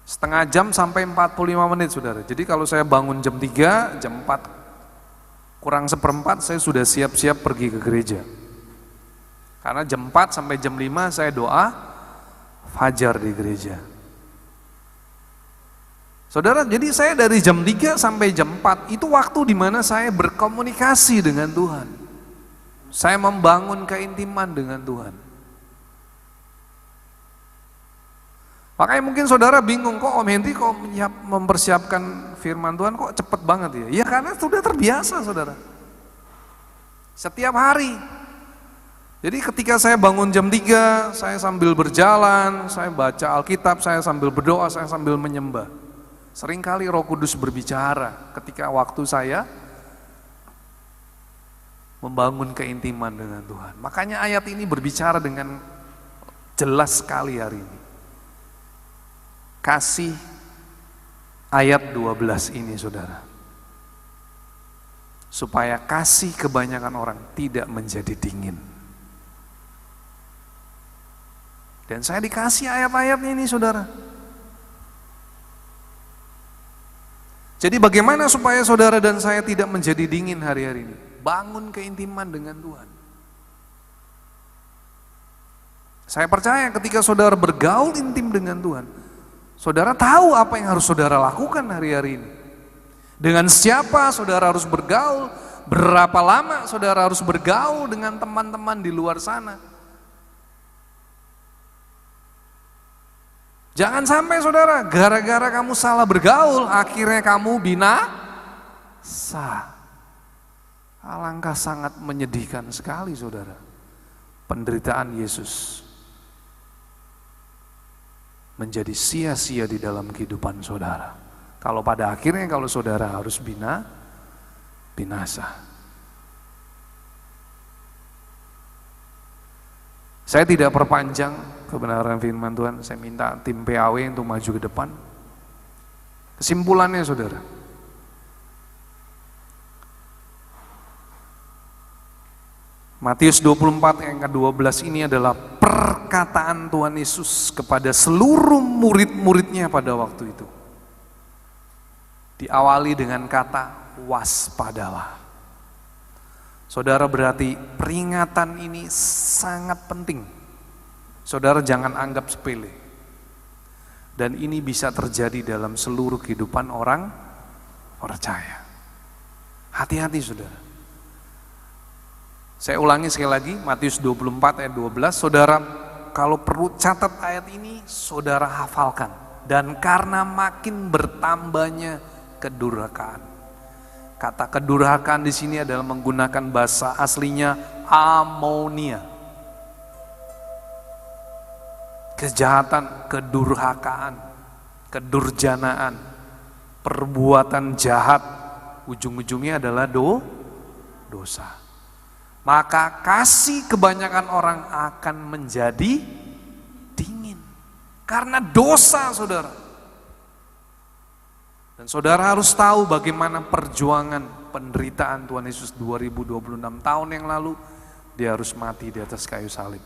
Setengah jam sampai 45 menit saudara. Jadi kalau saya bangun jam 3, jam 4 kurang seperempat saya sudah siap-siap pergi ke gereja. Karena jam 4 sampai jam 5 saya doa fajar di gereja. Saudara, jadi saya dari jam 3 sampai jam 4 itu waktu di mana saya berkomunikasi dengan Tuhan. Saya membangun keintiman dengan Tuhan. Makanya mungkin saudara bingung, kok Om Henry kok mempersiapkan firman Tuhan kok cepet banget ya? Ya karena sudah terbiasa saudara. Setiap hari. Jadi ketika saya bangun jam 3, saya sambil berjalan, saya baca Alkitab, saya sambil berdoa, saya sambil menyembah. Seringkali Roh Kudus berbicara ketika waktu saya membangun keintiman dengan Tuhan. Makanya ayat ini berbicara dengan jelas sekali hari ini. Kasih ayat 12 ini saudara. Supaya kasih kebanyakan orang tidak menjadi dingin. Dan saya dikasih ayat-ayatnya ini saudara. Jadi bagaimana supaya saudara dan saya tidak menjadi dingin hari-hari ini? Bangun keintiman dengan Tuhan. Saya percaya ketika saudara bergaul intim dengan Tuhan, saudara tahu apa yang harus saudara lakukan hari-hari ini. Dengan siapa saudara harus bergaul, berapa lama saudara harus bergaul dengan teman-teman di luar sana. Jangan sampai saudara, gara-gara kamu salah bergaul, akhirnya kamu binasa. Alangkah sangat menyedihkan sekali saudara, penderitaan Yesus menjadi sia-sia di dalam kehidupan saudara. Kalau pada akhirnya kalau saudara harus binasa. Saya tidak perpanjang kebenaran firman Tuhan, saya minta tim PAW untuk maju ke depan. Kesimpulannya saudara, Matius 24 ayat ke-12 ini adalah perkataan Tuhan Yesus kepada seluruh murid-muridnya pada waktu itu. Diawali dengan kata waspadalah. Saudara, berarti peringatan ini sangat penting. Saudara jangan anggap sepele. Dan ini bisa terjadi dalam seluruh kehidupan orang percaya. Hati-hati saudara. Saya ulangi sekali lagi, Matius 24 ayat 12. Saudara, kalau perlu catat ayat ini, saudara hafalkan. Dan karena makin bertambahnya kedurhakaan. Kata kedurhakaan di sini adalah menggunakan bahasa aslinya amonia. Kejahatan, kedurhakaan, kedurjanaan, perbuatan jahat, ujung-ujungnya adalah dosa. Maka kasih kebanyakan orang akan menjadi dingin. Karena dosa saudara. Dan saudara harus tahu bagaimana perjuangan penderitaan Tuhan Yesus 2026 tahun yang lalu. Dia harus mati di atas kayu salib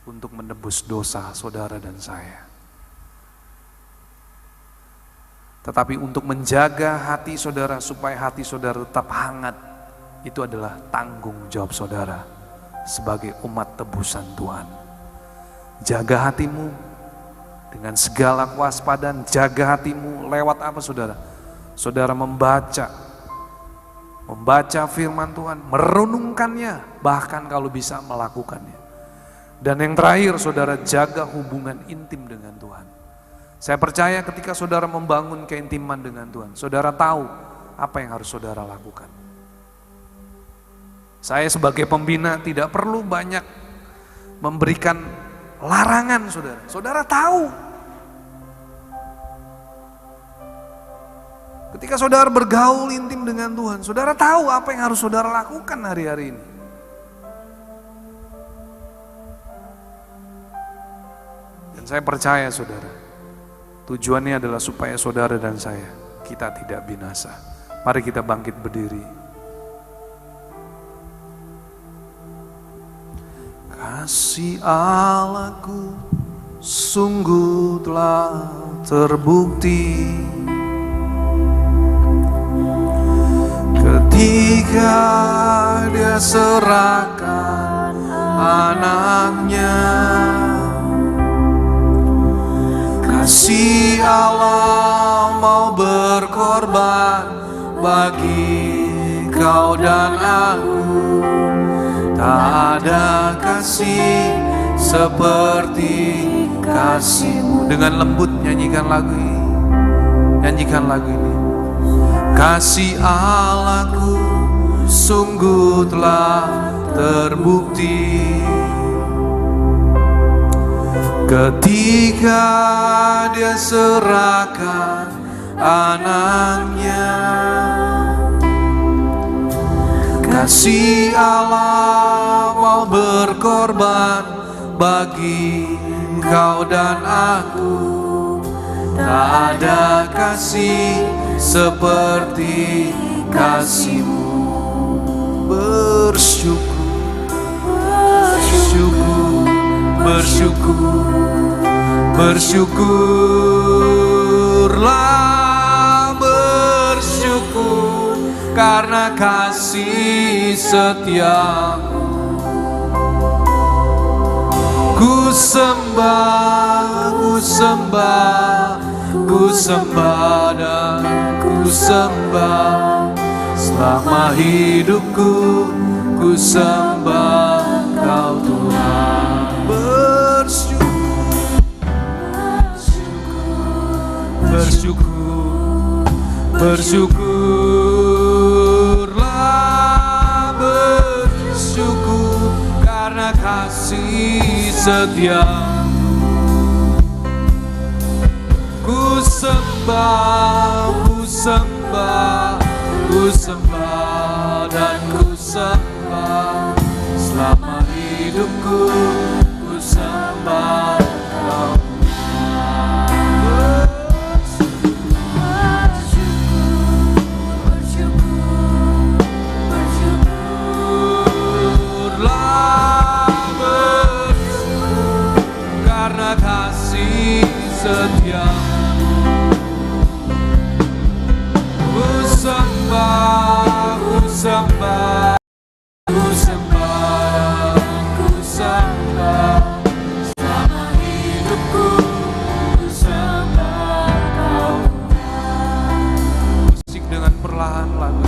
untuk menebus dosa saudara dan saya. Tetapi untuk menjaga hati saudara supaya hati saudara tetap hangat, itu adalah tanggung jawab saudara sebagai umat tebusan Tuhan. Jaga hatimu dengan segala kewaspadaan, jaga hatimu lewat apa saudara? Saudara membaca firman Tuhan, merenungkannya, bahkan kalau bisa melakukannya. Dan yang terakhir saudara, jaga hubungan intim dengan Tuhan. Saya percaya ketika saudara membangun keintiman dengan Tuhan, saudara tahu apa yang harus saudara lakukan. Saya sebagai pembina tidak perlu banyak memberikan larangan saudara. Saudara tahu. Ketika saudara bergaul intim dengan Tuhan, saudara tahu apa yang harus saudara lakukan hari-hari ini. Dan saya percaya saudara, tujuannya adalah supaya saudara dan saya, kita tidak binasa. Mari kita bangkit berdiri. Kasih Allahku sungguh telah terbukti ketika Dia serahkan anaknya. Kasih Allah mau berkorban bagi kau dan aku. Tak ada kasih seperti kasih-Mu. Dengan lembut nyanyikan lagu ini. Nyanyikan lagu ini. Kasih Allahku sungguh telah terbukti ketika Dia serahkan anaknya. Kasih Allah mau berkorban bagi kau dan aku. Tak ada kasih seperti kasih-Mu. Bersyukur, bersyukur, bersyukur, bersyukurlah, bersyukur karena kasih setia-Mu. Ku sembah, ku sembah, ku sembah dan ku sembah selama hidupku. Ku sembah Kau Tuhan. Bersyukur, bersyukur, bersyukurlah, bersyukur karena kasih setia-Mu. Ku sembah, ku sembah, ku sembah dan ku sembah selama hidupku. Ku sembah Kau. Karena kasih setia, ku sembah, ku sembah, ku sembah, ku sembah selama hidupku. Ku sembah Kau. Musik dengan perlahan lagu.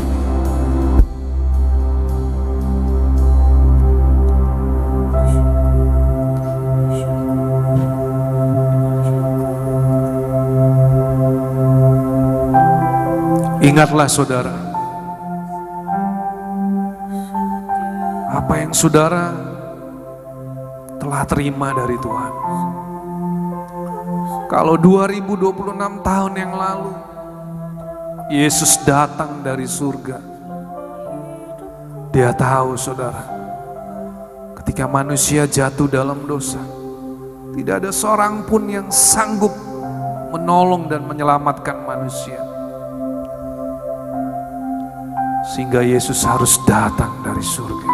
Ingatlah saudara, apa yang saudara telah terima dari Tuhan. Kalau 2026 tahun yang lalu Yesus datang dari surga, Dia tahu saudara, ketika manusia jatuh dalam dosa, tidak ada seorang pun yang sanggup menolong dan menyelamatkan manusia. Sehingga Yesus harus datang dari surga.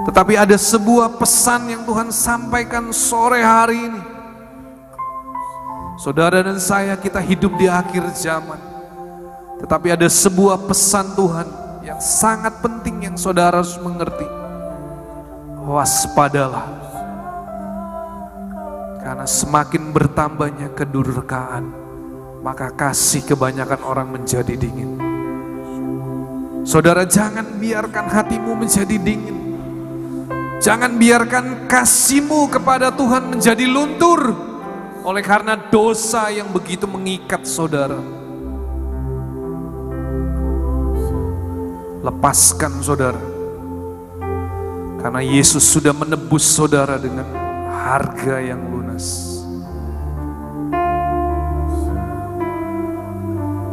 Tetapi ada sebuah pesan yang Tuhan sampaikan sore hari ini. Saudara dan saya, kita hidup di akhir zaman. Tetapi ada sebuah pesan Tuhan yang sangat penting yang saudara harus mengerti. Waspadalah. Karena semakin bertambahnya kedurhakaan, maka kasih kebanyakan orang menjadi dingin. Saudara, jangan biarkan hatimu menjadi dingin. Jangan biarkan kasihmu kepada Tuhan menjadi luntur oleh karena dosa yang begitu mengikat saudara. Lepaskan saudara, karena Yesus sudah menebus saudara dengan harga yang lunas.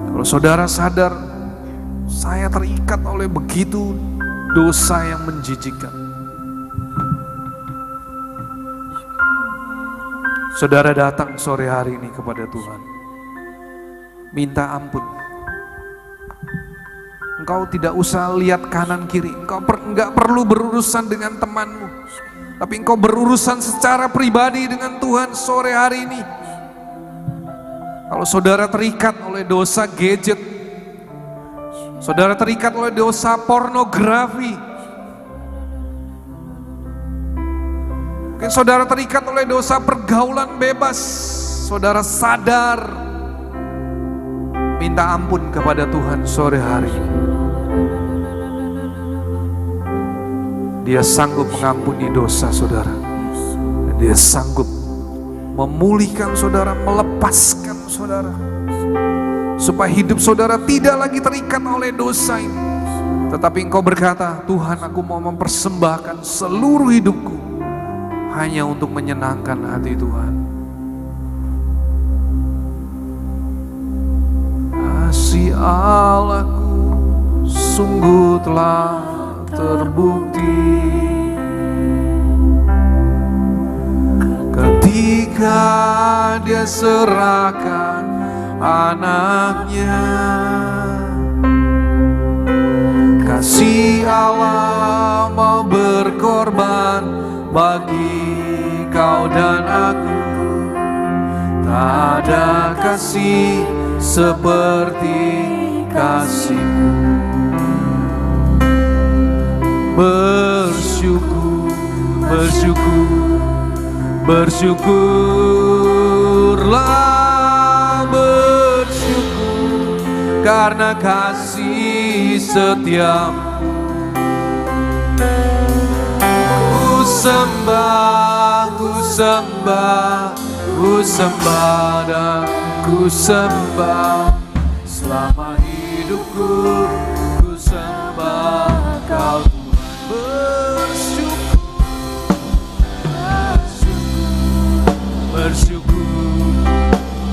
Kalau saudara sadar, saya terikat oleh begitu dosa yang menjijikkan. Saudara datang sore hari ini kepada Tuhan, minta ampun. Engkau tidak usah lihat kanan kiri, engkau enggak perlu berurusan dengan temanmu, tapi engkau berurusan secara pribadi dengan Tuhan sore hari ini. Kalau saudara terikat oleh dosa gadget, saudara terikat oleh dosa pornografi, mungkin saudara terikat oleh dosa pergaulan bebas, saudara sadar minta ampun kepada Tuhan sore hari ini. Dia sanggup mengampuni dosa saudara. Dia sanggup memulihkan saudara, melepaskan saudara. Supaya hidup saudara tidak lagi terikat oleh dosa ini. Tetapi engkau berkata, Tuhan, aku mau mempersembahkan seluruh hidupku hanya untuk menyenangkan hati Tuhan. Kasih Allahku sungguh telah terbukti ketika Dia serahkan anaknya. Kasih Allah mau berkorban bagi kau dan aku. Tak ada kasih seperti kasih-Mu. Bersyukur, bersyukur, bersyukurlah, bersyukur karena kasih setia-Mu. Ku sembah, ku sembah, ku sembah dan ku sembah selama hidupku. Ku sembah Kau Tuhan. Bersyukur,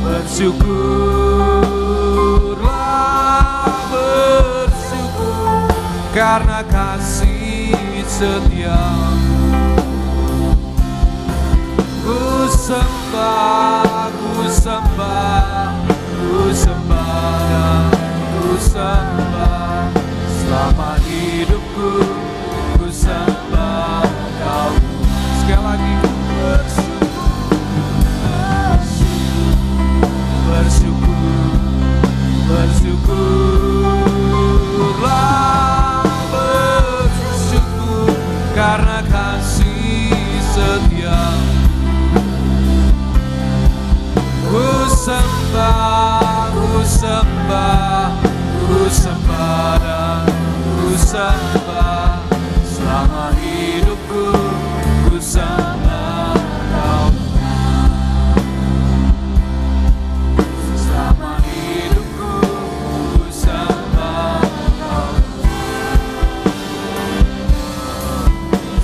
bersyukurlah, bersyukur karena kasih setia-Mu. Ku sembah, ku sembah, ku sembah dan ku sembah selama hidupku. Ku sembah Kau Tuhan. Sekali lagi bersyukur, bersyukurlah, bersyukur karena kasih setia-Mu. Ku sembah, ku sembah, ku sembah dan ku sembah selama hidupku. Ku sembah Kau selama hidupku. Ku sembah Kau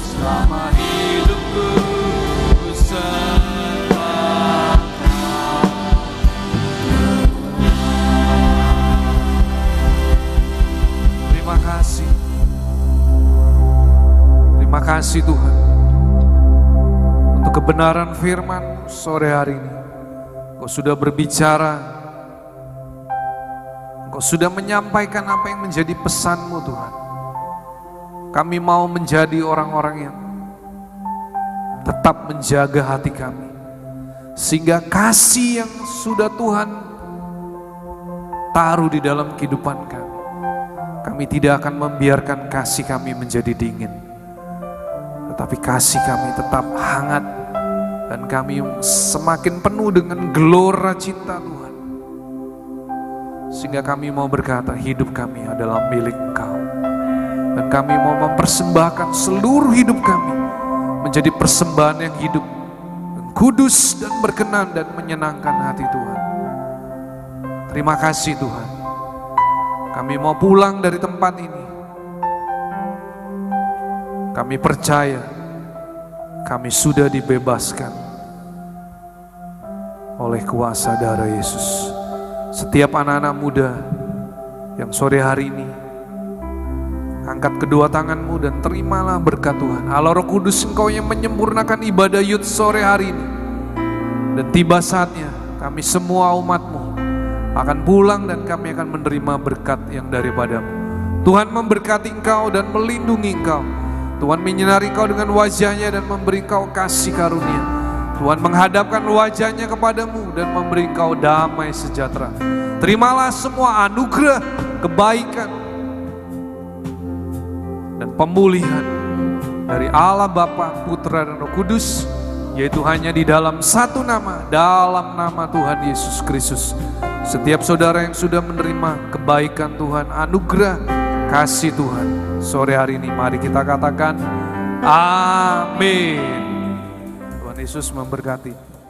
selama hidupku. Ku sembah Kau. Terima kasih. Terima kasih Tuhan untuk kebenaran firman sore hari ini. Engkau sudah berbicara, Engkau sudah menyampaikan apa yang menjadi pesan-Mu Tuhan. Kami mau menjadi orang-orang yang tetap menjaga hati kami, sehingga kasih yang sudah Tuhan taruh di dalam kehidupan kami tidak akan membiarkan kasih kami menjadi dingin. Tetapi kasih kami tetap hangat dan kami semakin penuh dengan gelora cinta Tuhan. Sehingga kami mau berkata, hidup kami adalah milik Engkau. Dan kami mau mempersembahkan seluruh hidup kami menjadi persembahan yang hidup, kudus dan berkenan dan menyenangkan hati Tuhan. Terima kasih Tuhan. Kami mau pulang dari tempat ini. Kami percaya kami sudah dibebaskan oleh kuasa darah Yesus. Setiap anak-anak muda yang sore hari ini, angkat kedua tanganmu dan terimalah berkat Tuhan. Allah Roh Kudus, Engkau yang menyempurnakan ibadah Yud sore hari ini. Dan tiba saatnya kami semua umat-Mu akan pulang dan kami akan menerima berkat yang daripada-Mu. Tuhan memberkati engkau dan melindungi engkau. Tuhan menyinari engkau dengan wajahnya dan memberi engkau kasih karunia. Tuhan menghadapkan wajahnya kepadamu dan memberi engkau damai sejahtera. Terimalah semua anugerah, kebaikan, dan pemulihan dari Allah Bapa, Putra, dan Roh Kudus yaitu hanya di dalam satu nama, dalam nama Tuhan Yesus Kristus. Setiap saudara yang sudah menerima kebaikan Tuhan, anugerah kasih Tuhan, sore hari ini mari kita katakan amin. Tuhan Yesus memberkati.